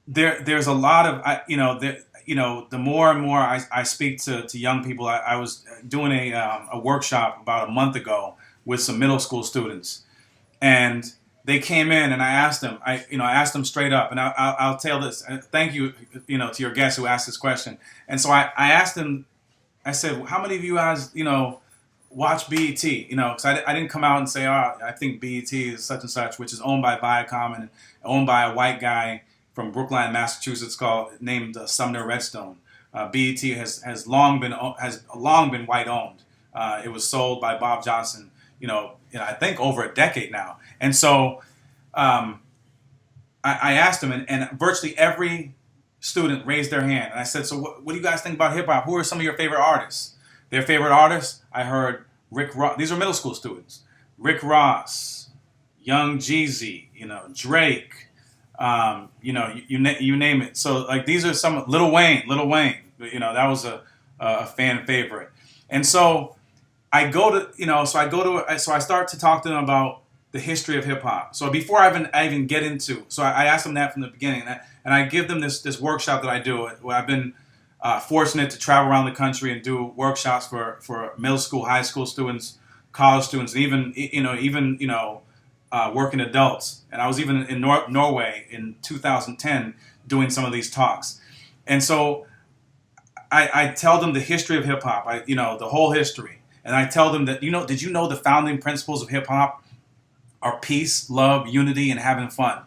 there's a lot of, the more and more I speak to young people. I was doing a workshop about a month ago with some middle school students, and they came in, and I asked them, I asked them straight up, and I'll tell this. Thank you, to your guest who asked this question. And so I asked them, I said, how many of you guys, watch BET? Because I didn't come out and say, oh, I think BET is such and such, which is owned by Viacom and owned by a white guy from Brookline, Massachusetts, named Sumner Redstone. BET has long been white owned. It was sold by Bob Johnson, I think over a decade now. And so I asked them, and virtually every student raised their hand. And I said, so what do you guys think about hip hop? Who are some of your favorite artists? Their favorite artists, I heard Rick Ross. These are middle school students. Rick Ross, Young Jeezy, Drake, you name it. So like these are some, Lil Wayne, that was a fan favorite. And so I start to talk to them about the history of hip hop. So before I even get into, so I asked them that from the beginning, and I give them this workshop that I do. Where I've been fortunate to travel around the country and do workshops for middle school, high school students, college students, and even working adults. And I was even in Norway in 2010 doing some of these talks. And so I tell them the history of hip hop, the whole history. And I tell them that, did you know the founding principles of hip hop are peace, love, unity, and having fun?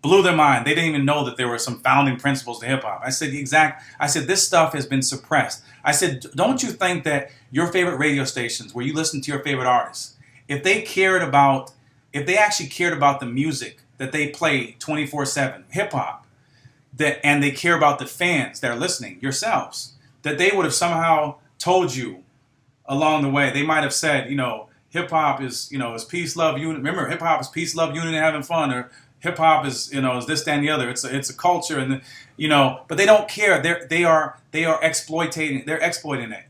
Blew their mind. They didn't even know that there were some founding principles to hip hop. I said, this stuff has been suppressed. I said, don't you think that your favorite radio stations where you listen to your favorite artists, if they actually cared about the music that they play 24/7, hip hop, and they care about the fans that are listening, yourselves, that they would have somehow told you along the way. They might have said, hip hop is peace, love, unity. Remember, hip hop is peace, love, unity, and having fun. Or hip hop is is this, that, and the other. It's a culture, and but they don't care. They are exploiting. They're exploiting it.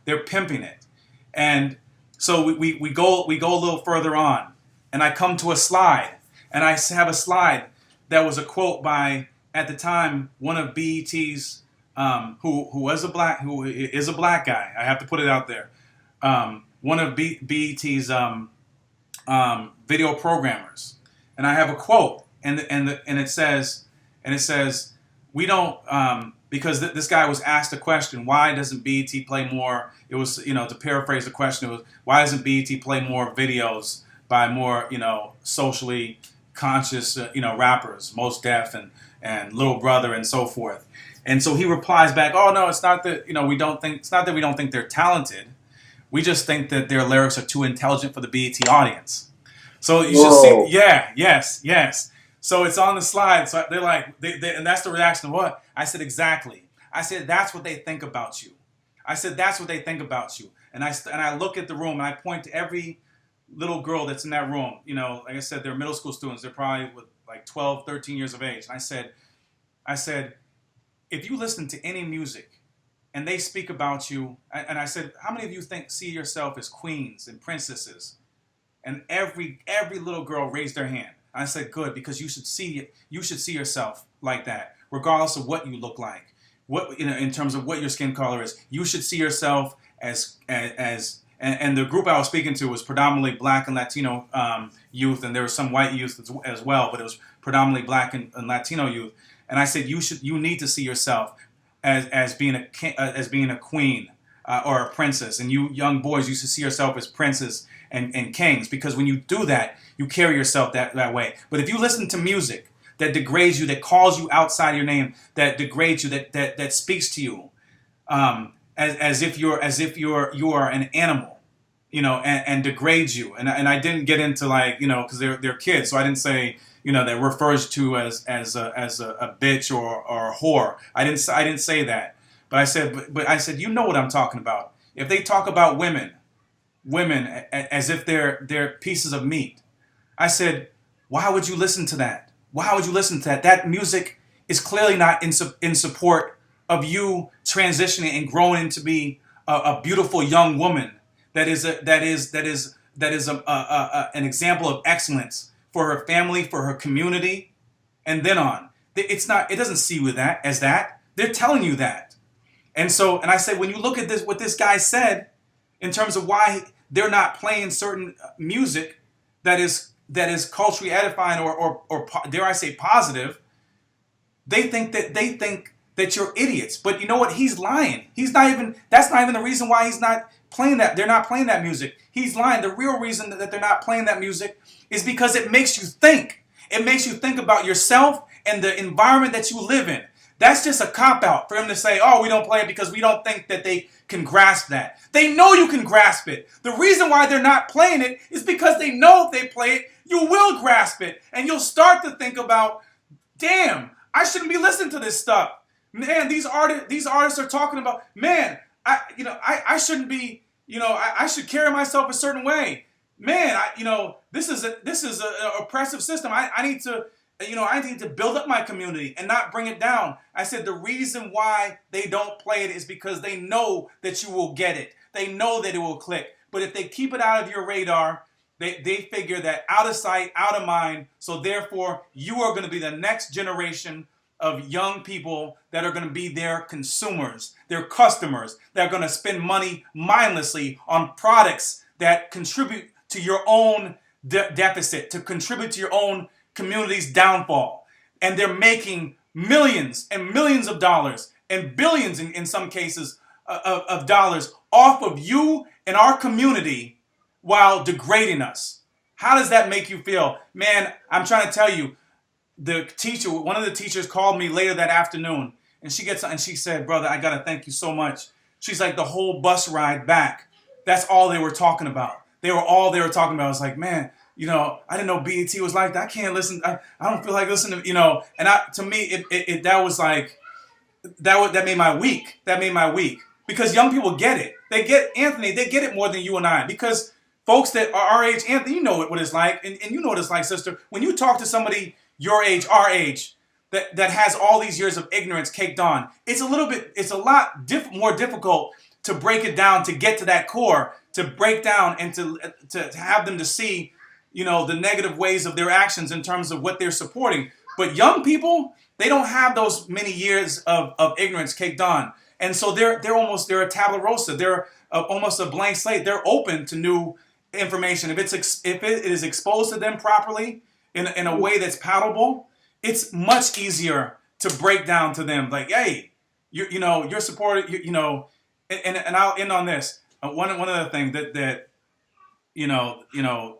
They're pimping it. And so we go a little further on, and I come to a slide, and I have a slide that was a quote by, at the time, one of BET's who is a black guy. I have to put it out there. One of BET's video programmers, and I have a quote, and it says, we don't, because this guy was asked a question, why doesn't BET play more? It was, to paraphrase the question, it was, why doesn't BET play more videos by more, socially conscious, rappers, Mos Def and Little Brother and so forth. And so he replies back, oh no, it's not that, it's not that we don't think they're talented. We just think that their lyrics are too intelligent for the BET audience. So you should see, yes. So it's on the slide. So they're like, and that's the reaction of what? I said, exactly. I said, that's what they think about you. I said, that's what they think about you. And I look at the room and I point to every little girl that's in that room. Like I said, they're middle school students. They're probably with like 12, 13 years of age. And I said, if you listen to any music and they speak about you, and I said, how many of you see yourself as queens and princesses? And every little girl raised their hand. I said, good, because you should see yourself like that, regardless of what you look like, what in terms of what your skin color is. You should see yourself as and the group I was speaking to was predominantly Black and Latino youth, and there was some white youth as well, but it was predominantly Black and Latino youth. And I said, you need to see yourself as being a queen or a princess, and you young boys, you should see yourself as princes and kings, because when you do that, you carry yourself that way. But if you listen to music that degrades you, that calls you outside your name, that degrades you, that speaks to you as if you are an animal, and degrades you. And I didn't get into because they're kids, so I didn't say that refers to as a bitch or a whore. I didn't say that. But I said, you know what I'm talking about. If they talk about women as if they're pieces of meat, I said, why would you listen to that? Why would you listen to that? That music is clearly not in support of you transitioning and growing into be a beautiful young woman that is an example of excellence for her family, for her community, and then on. It's not. It doesn't see you that as that. They're telling you that. And so, and I said, when you look at this, what this guy said in terms of why they're not playing certain music that is culturally edifying or dare I say positive, they think that you're idiots. But you know what? He's lying. He's not even. That's not even the reason why he's not playing that. They're not playing that music. He's lying. The real reason that they're not playing that music is because it makes you think. It makes you think about yourself and the environment that you live in. That's just a cop-out for him to say, oh, we don't play it because we don't think that they can grasp that. They know you can grasp it. The reason why they're not playing it is because they know if they play it, you will grasp it. And you'll start to think about, damn, I shouldn't be listening to this stuff. Man, these artists are talking about, man, I shouldn't be, I should carry myself a certain way. Man, this is an oppressive system. I need to build up my community and not bring it down. I said the reason why they don't play it is because they know that you will get it. They know that it will click. But if they keep it out of your radar, they figure that out of sight, out of mind. So therefore, you are going to be the next generation of young people that are going to be their consumers, their customers, that are going to spend money mindlessly on products that contribute to your own deficit, to contribute to your own community's downfall. And they're making millions and millions of dollars and billions in some cases of dollars off of you and our community while degrading us. How does that make you feel? Man, I'm trying to tell you, one of the teachers called me later that afternoon and she said, brother, I got to thank you so much. She's like, the whole bus ride back, that's all they were talking about. They were talking about. I was like, man, I didn't know BET was like that. I can't listen. I don't feel like listening to, and to me, that was like, that made my week. That made my week because young people get it. They get Anthony. They get it more than you and I because folks that are our age, Anthony, you know what it's like. And you know what it's like, sister. When you talk to somebody your age, our age, that has all these years of ignorance caked on, it's a lot more difficult to break it down, to get to that core, to break down and to have them to see, the negative ways of their actions in terms of what they're supporting. But young people, they don't have those many years of ignorance caked on. And so they're a tabula rasa. They're almost a blank slate. They're open to new information. If it is exposed to them properly in a way that's palatable, it's much easier to break down to them. Like, hey, you're supported, and I'll end on this. One other thing that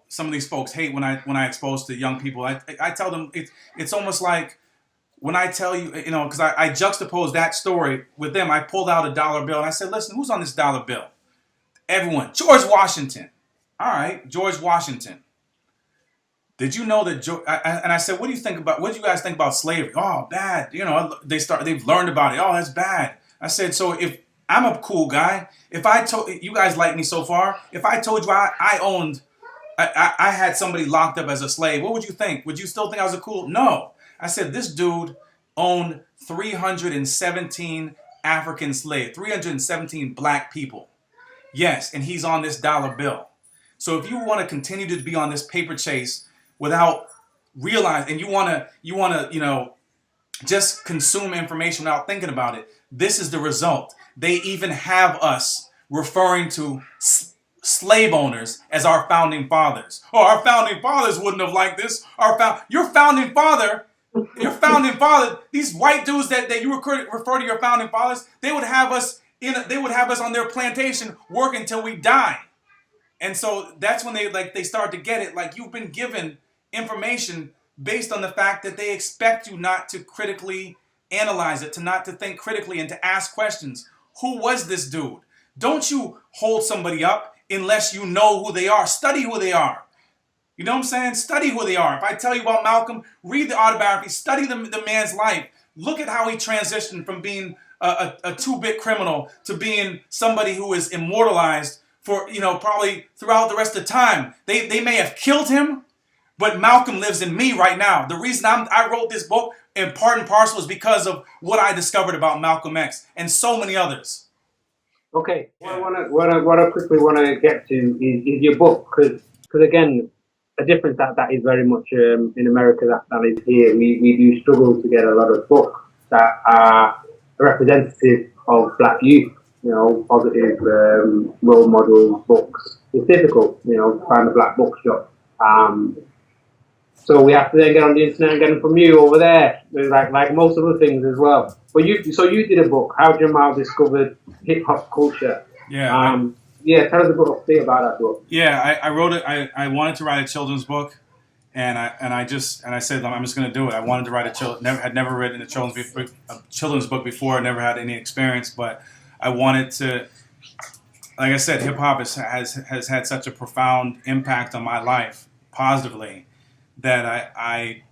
some of these folks hate when I expose to young people. I tell them it's almost like when I tell you, because I juxtapose that story with them. I pulled out a dollar bill and I said, listen, who's on this dollar bill? Everyone. George Washington. All right, George Washington. Did you know that? And I said, what do you guys think about slavery? Oh, bad. They've learned about it. Oh, that's bad. I said, so if I'm a cool guy, if I told you guys like me so far, if I told you I had somebody locked up as a slave, what would you think? Would you still think I was a cool? No. I said, this dude owned 317 African slaves, 317 black people. Yes, and he's on this dollar bill. So if you want to continue to be on this paper chase without realizing, and you want to, just consume information without thinking about it, this is the result. They even have us referring to slave owners as our founding fathers. Oh, our founding fathers wouldn't have liked this. Your founding father, these white dudes that you refer to your founding fathers, they would have us on their plantation working until we die. And so that's when they start to get it. Like, you've been given information based on the fact that they expect you not to critically analyze it, not to think critically and to ask questions. Who was this dude? Don't you hold somebody up unless you know who they are. Study who they are. You know what I'm saying? Study who they are. If I tell you about Malcolm, read the autobiography, study the man's life. Look at how he transitioned from being a two-bit criminal to being somebody who is immortalized for, probably throughout the rest of the time. They may have killed him, but Malcolm lives in me right now. The reason I wrote this book, in part and parcel is because of what I discovered about Malcolm X and so many others. Okay, what I quickly want to get to is your book, because again, a difference that is very much in America that is here. We do struggle to get a lot of books that are representative of black youth, positive role model books. It's difficult, to find a black bookshop. So we have to then get on the internet and get them from you over there, like most other things as well. But you did a book, How Jamal Discovered Hip Hop Culture. Yeah. Tell us a bit about that book. Yeah, I wrote it. I wanted to write a children's book, and I said I'm just going to do it. I wanted to write had never written a children's book before. Never had any experience, but I wanted to. Like I said, hip hop has had such a profound impact on my life positively that I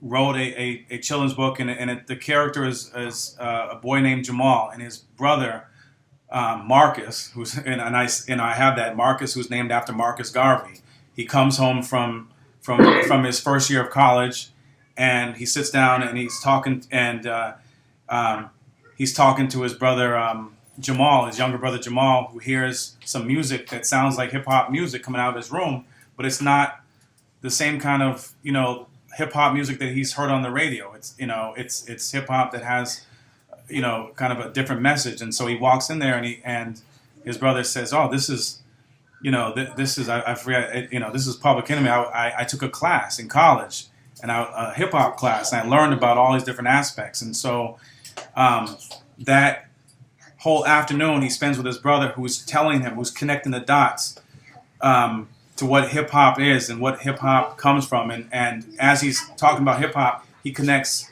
wrote a children's book, and the character is a boy named Jamal, and his brother Marcus, I have that Marcus, who's named after Marcus Garvey. He comes home from his first year of college, and he sits down and he's talking to his brother Jamal, his younger brother Jamal, who hears some music that sounds like hip hop music coming out of his room, but it's not the same kind of hip hop music that he's heard on the radio. It's hip hop that has kind of a different message. And so he walks in there and his brother says, "Oh, this is I forget, this is Public Enemy. I took a class in college, and a hip hop class, and I learned about all these different aspects." And so that whole afternoon he spends with his brother, who's connecting the dots to what hip hop is and what hip hop comes from. And as he's talking about hip hop, he connects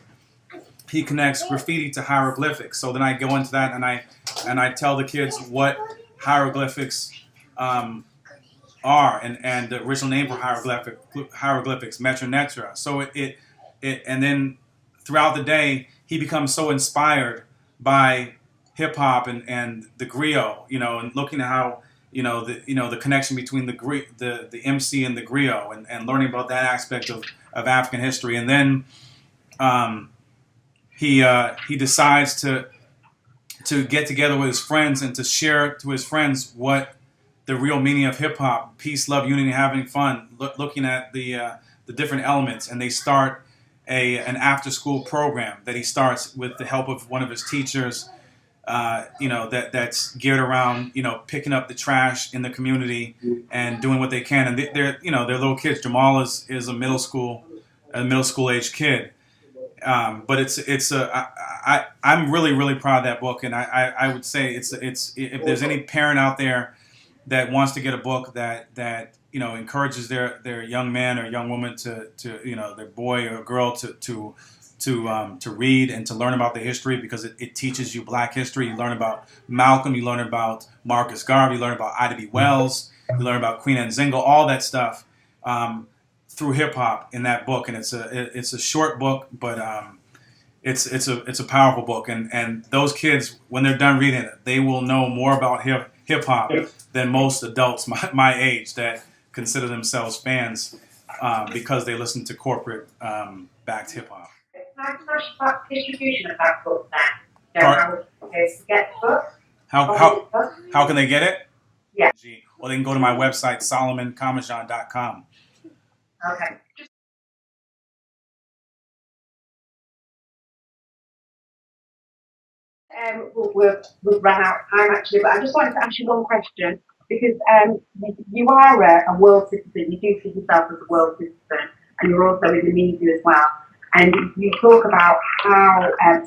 graffiti to hieroglyphics. So then I go into that and I tell the kids what hieroglyphics are and the original name for hieroglyphics, Metra Netra. So it and then throughout the day he becomes so inspired by hip hop and the griot, and looking at how the connection between the MC and the griot and learning about that aspect of African history. And then he decides to get together with his friends and to share to his friends what the real meaning of hip hop: peace, love, unity, having fun. Looking at the different elements, and they start an after school program that he starts with the help of one of his teachers. That's geared around picking up the trash in the community and doing what they can. And they're little kids. Jamal is a middle school age kid. But I'm really, really proud of that book, and I would say it's if there's any parent out there that wants to get a book that encourages their young man or young woman to their boy or girl to read and to learn about the history, because it teaches you Black history. You learn about Malcolm, you learn about Marcus Garvey, you learn about Ida B. Wells, you learn about Queen Nzinga, all that stuff. Through hip hop in that book, and it's a short book, but it's a powerful book, and those kids, when they're done reading it, they will know more about hip hop than most adults my age that consider themselves fans because they listen to corporate backed hip hop. Can I ask about distribution of that book now? Get the book. How can they get it? Yeah. Well, they can go to my website, SolomonComissiong.com. Okay. We've run out of time actually, but I just wanted to ask you one question, because you are a world citizen. You do see yourself as a world citizen, and you're also in the media as well. And you talk about how certain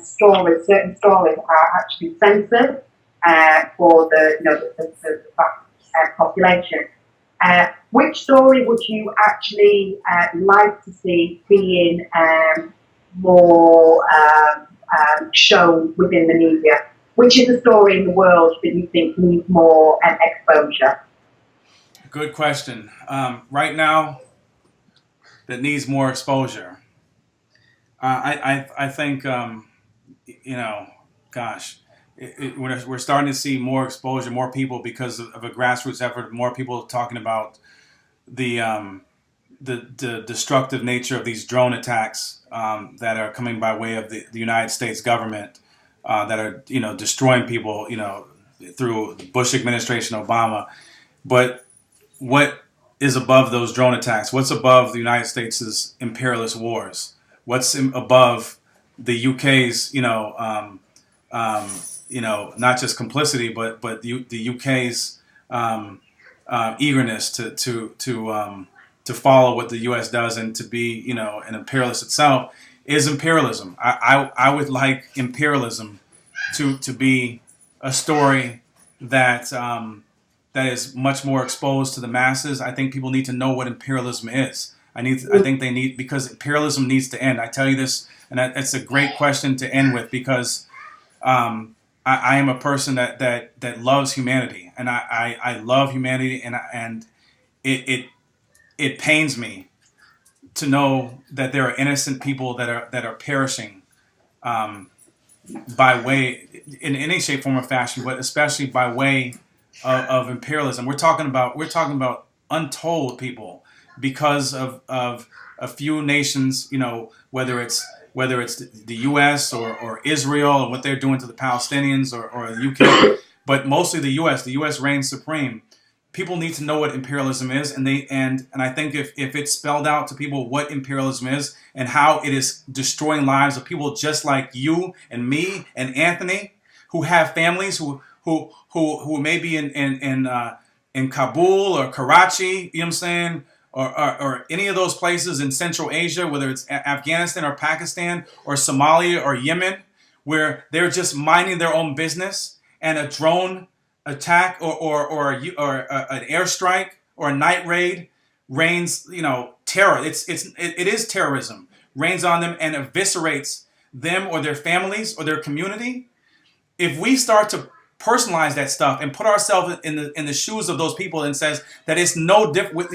stories are actually censored for the black population. Which story would you actually like to see being more shown within the media? Which is a story in the world that you think needs more exposure? Good question. Right now, that needs more exposure. I think, we're starting to see more exposure, more people, because of a grassroots effort, more people talking about the the destructive nature of these drone attacks that are coming by way of the United States government that are destroying people through the Bush administration, Obama. But what is above those drone attacks? What's above the United States' imperialist wars? What's above the UK's not just complicity, but the UK's eagerness to follow what the U.S. does and to be an imperialist itself is imperialism. I would like imperialism to be a story that is much more exposed to the masses. I think people need to know what imperialism is. I think they need, because imperialism needs to end. I tell you this, and it's a great question to end with, because I am a person that loves humanity, and I love humanity, and it pains me to know that there are innocent people that are perishing by way, in any shape, form, or fashion, but especially by way of imperialism. We're talking about untold people because of a few nations, whether it's the U.S. or Israel and what they're doing to the Palestinians or the UK, but mostly the U.S. The U.S. reigns supreme. People need to know what imperialism is, and I think if it's spelled out to people what imperialism is and how it is destroying lives of people just like you and me and Anthony, who have families who may be in Kabul or Karachi, you know what I'm saying, or any of those places in Central Asia, whether it's Afghanistan or Pakistan or Somalia or Yemen, where they're just minding their own business, and a drone attack or an airstrike or a night raid rains, terror. It is terrorism, rains on them and eviscerates them or their families or their community. If we start to personalize that stuff and put ourselves in the shoes of those people and says that it's no different,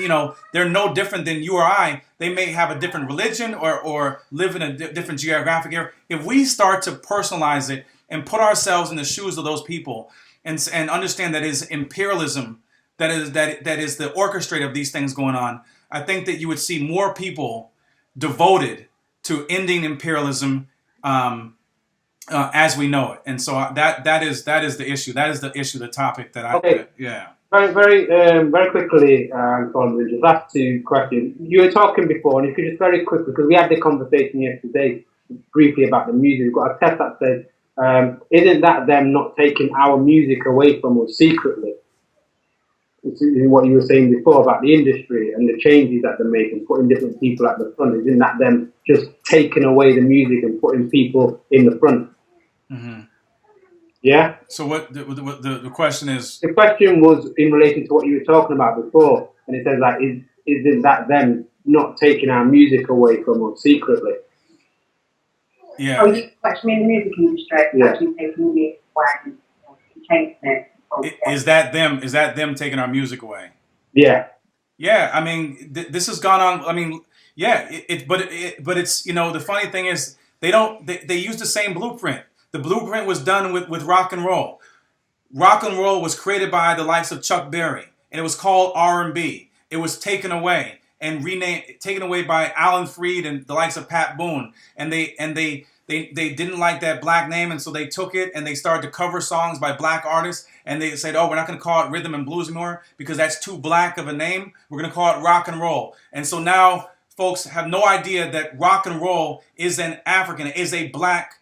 they're no different than you or I. They may have a different religion or live in a different geographic area. If we start to personalize it and put ourselves in the shoes of those people and understand that is imperialism, that is the orchestrator of these things going on, I think that you would see more people devoted to ending imperialism as we know it. And so that is the issue. That is the issue, the topic that Okay. Yeah. Very quickly, Colin, just last two questions. You were talking before, and if you could just very quickly, because we had the conversation yesterday briefly about the music. We've got a test that says, isn't that them not taking our music away from us secretly? It's what you were saying before about the industry and the changes that they're making, putting different people at the front. Isn't that them just taking away the music and putting people in the front? Mm-hmm. Yeah? So what the question is? The question was in relation to what you were talking about before, and it says like, isn't that them not taking our music away from us secretly? Yeah. Oh, you mean the music industry actually taking music away and changing it? Is that them taking our music away? Yeah. Yeah. I mean, this has gone on. I mean, yeah. But it's the funny thing is they use the same blueprint. The blueprint was done with rock and roll. Rock and roll was created by the likes of Chuck Berry, and it was called R&B. It was taken away and taken away by Alan Freed and the likes of Pat Boone, and they didn't like that black name, and so they took it and they started to cover songs by black artists, and they said, oh, we're not going to call it rhythm and blues anymore because that's too black of a name. We're going to call it rock and roll. And so now folks have no idea that rock and roll is an African, is a black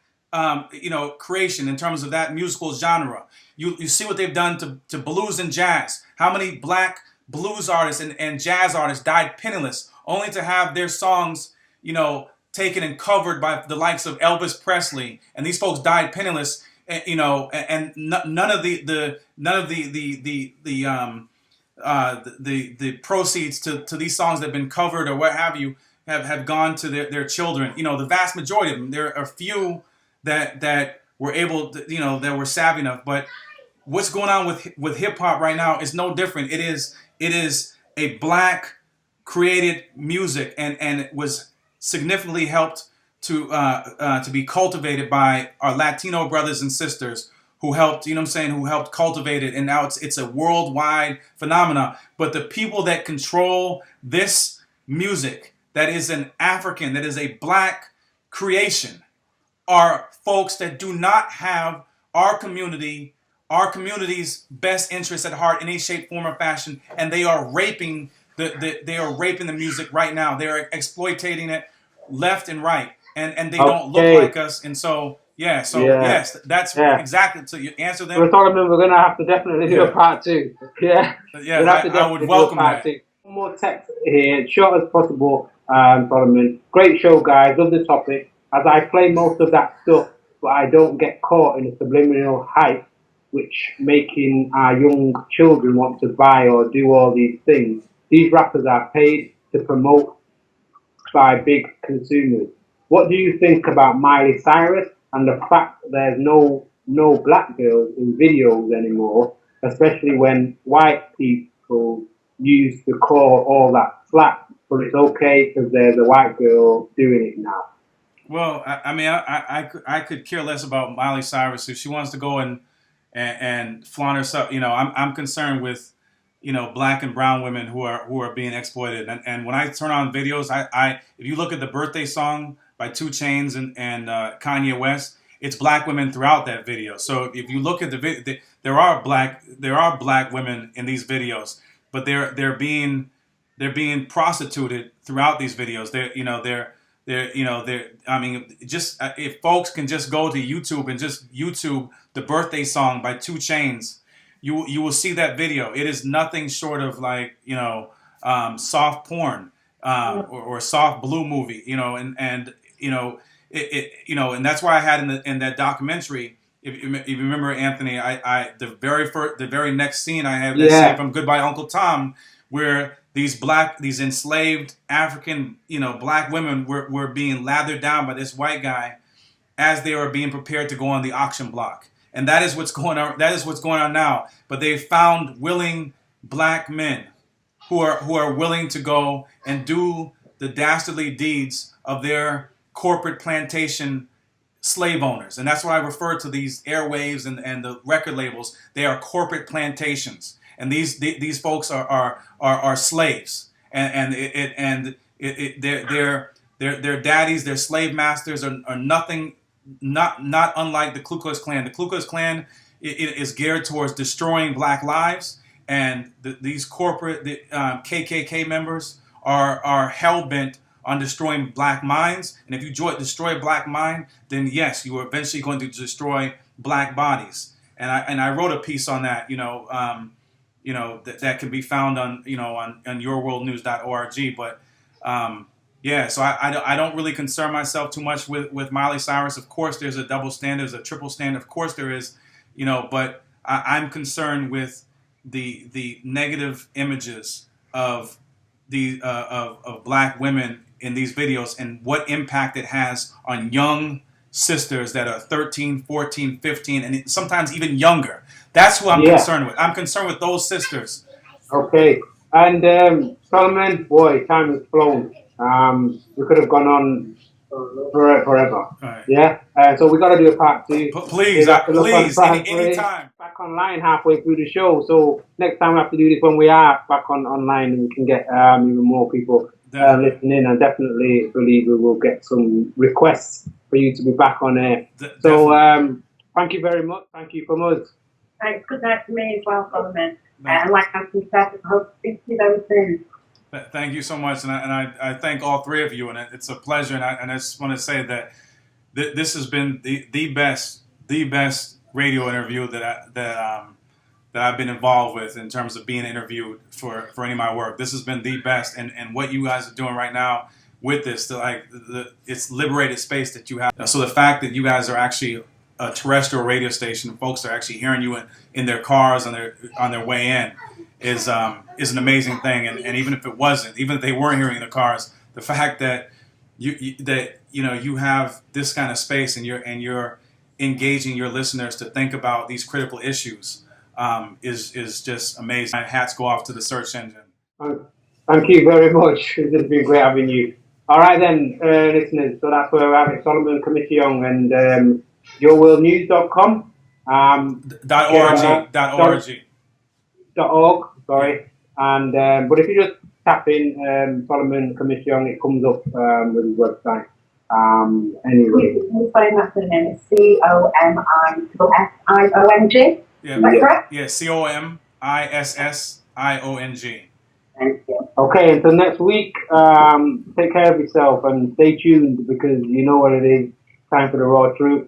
creation in terms of that musical genre. You see what they've done to blues and jazz. How many black blues artists and jazz artists died penniless, only to have their songs, taken and covered by the likes of Elvis Presley, and these folks died penniless, and none of the proceeds to these songs that have been covered or what have you have gone to their children. The vast majority of them. There are a few that were able to, that were savvy enough. But what's going on with hip hop right now is no different. It is a black created music, and it was significantly helped to be cultivated by our Latino brothers and sisters who helped, who helped cultivate it, and now it's a worldwide phenomena. But the people that control this music that is an African, that is a black creation, are folks that do not have our community's best interests at heart in any shape, form, or fashion, and they are raping the music right now. They are exploiting it left and right, and they don't look like us, and so yes, that's exactly. So you answer them. We're talking. We're gonna have to definitely do a part 2. Yeah, I would welcome that. One more text here, short as possible. Solomon, great show, guys. Love the topic. As I play most of that stuff, but I don't get caught in a subliminal hype, which making our young children want to buy or do all these things. These rappers are paid to promote by big consumers. What do you think about Miley Cyrus and the fact that there's no black girls in videos anymore, especially when white people used to call all that slack, but it's okay because there's a white girl doing it now? Well, I could care less about Miley Cyrus if she wants to go and flaunt herself. I'm concerned with black and brown women who are being exploited. And when I turn on videos, if you look at the birthday song by 2 Chainz and Kanye West, it's black women throughout that video. So if you look at the video, there are black women in these videos, but they're being prostituted throughout these videos. If folks can just go to YouTube and just YouTube the birthday song by 2 Chainz, you will see that video. It is nothing short of like soft porn or soft blue movie. And that's why I had in that documentary. If you remember, Anthony, the very next scene I have that scene from Goodbye Uncle Tom, where these enslaved African, black women were being lathered down by this white guy as they were being prepared to go on the auction block. And that is what's going on. That is what's going on now. But they found willing black men who are willing to go and do the dastardly deeds of their corporate plantation slave owners. And that's why I refer to these airwaves and the record labels. They are corporate plantations. And these folks are slaves, and their daddies, their slave masters are nothing, not unlike the Ku Klux Klan. The Ku Klux Klan is geared towards destroying black lives, and these corporate KKK members are hell bent on destroying black minds. And if you destroy a black mind, then yes, you are eventually going to destroy black bodies. And I wrote a piece on that. That can be found on yourworldnews.org. But so I don't really concern myself too much with Miley Cyrus. Of course, there's a double standard, there's a triple standard. Of course, there is, but I'm concerned with the negative images of of black women in these videos and what impact it has on young sisters that are 13, 14, 15, and sometimes even younger. That's who I'm concerned with. I'm concerned with those sisters. Okay. And Solomon, boy, time has flown. We could have gone on forever. Right. Yeah. So we got to do a part 2. Please, anytime. Back online halfway through the show. So next time we have to do this when we are back online, and we can get even more people listening. And definitely believe we will get some requests for you to be back on air. So thank you very much. Thank you from us. Thanks. Good night to me as well, Solomon. And like Anthony said, I hope to speak to you very soon. Thank you so much, and I thank all 3 of you, and it's a pleasure. And I just want to say that this has been the best radio interview that I've been involved with in terms of being interviewed for any of my work. This has been the best, and what you guys are doing right now with this, it's liberated space that you have. So the fact that you guys are actually a terrestrial radio station, folks are actually hearing you in their cars on their way in, is an amazing thing. And even if it wasn't, even if they weren't hearing in the cars, the fact that you have this kind of space and you're engaging your listeners to think about these critical issues is just amazing. My hats go off to the search engine. Thank you very much. It's been great having you. All right then, listeners. So that's where we're at. Solomon Comissiong and yourworldnews.com. .org. Sorry. And but if you just tap in Solomon Comissiong. It comes up with his website. Anyway. Can you find that name? It's Comissiong. Yeah. Is that correct? Yeah. Commissiong. Thank you. Okay, until next week, take care of yourself and stay tuned because you know what it is. Time for the raw truth.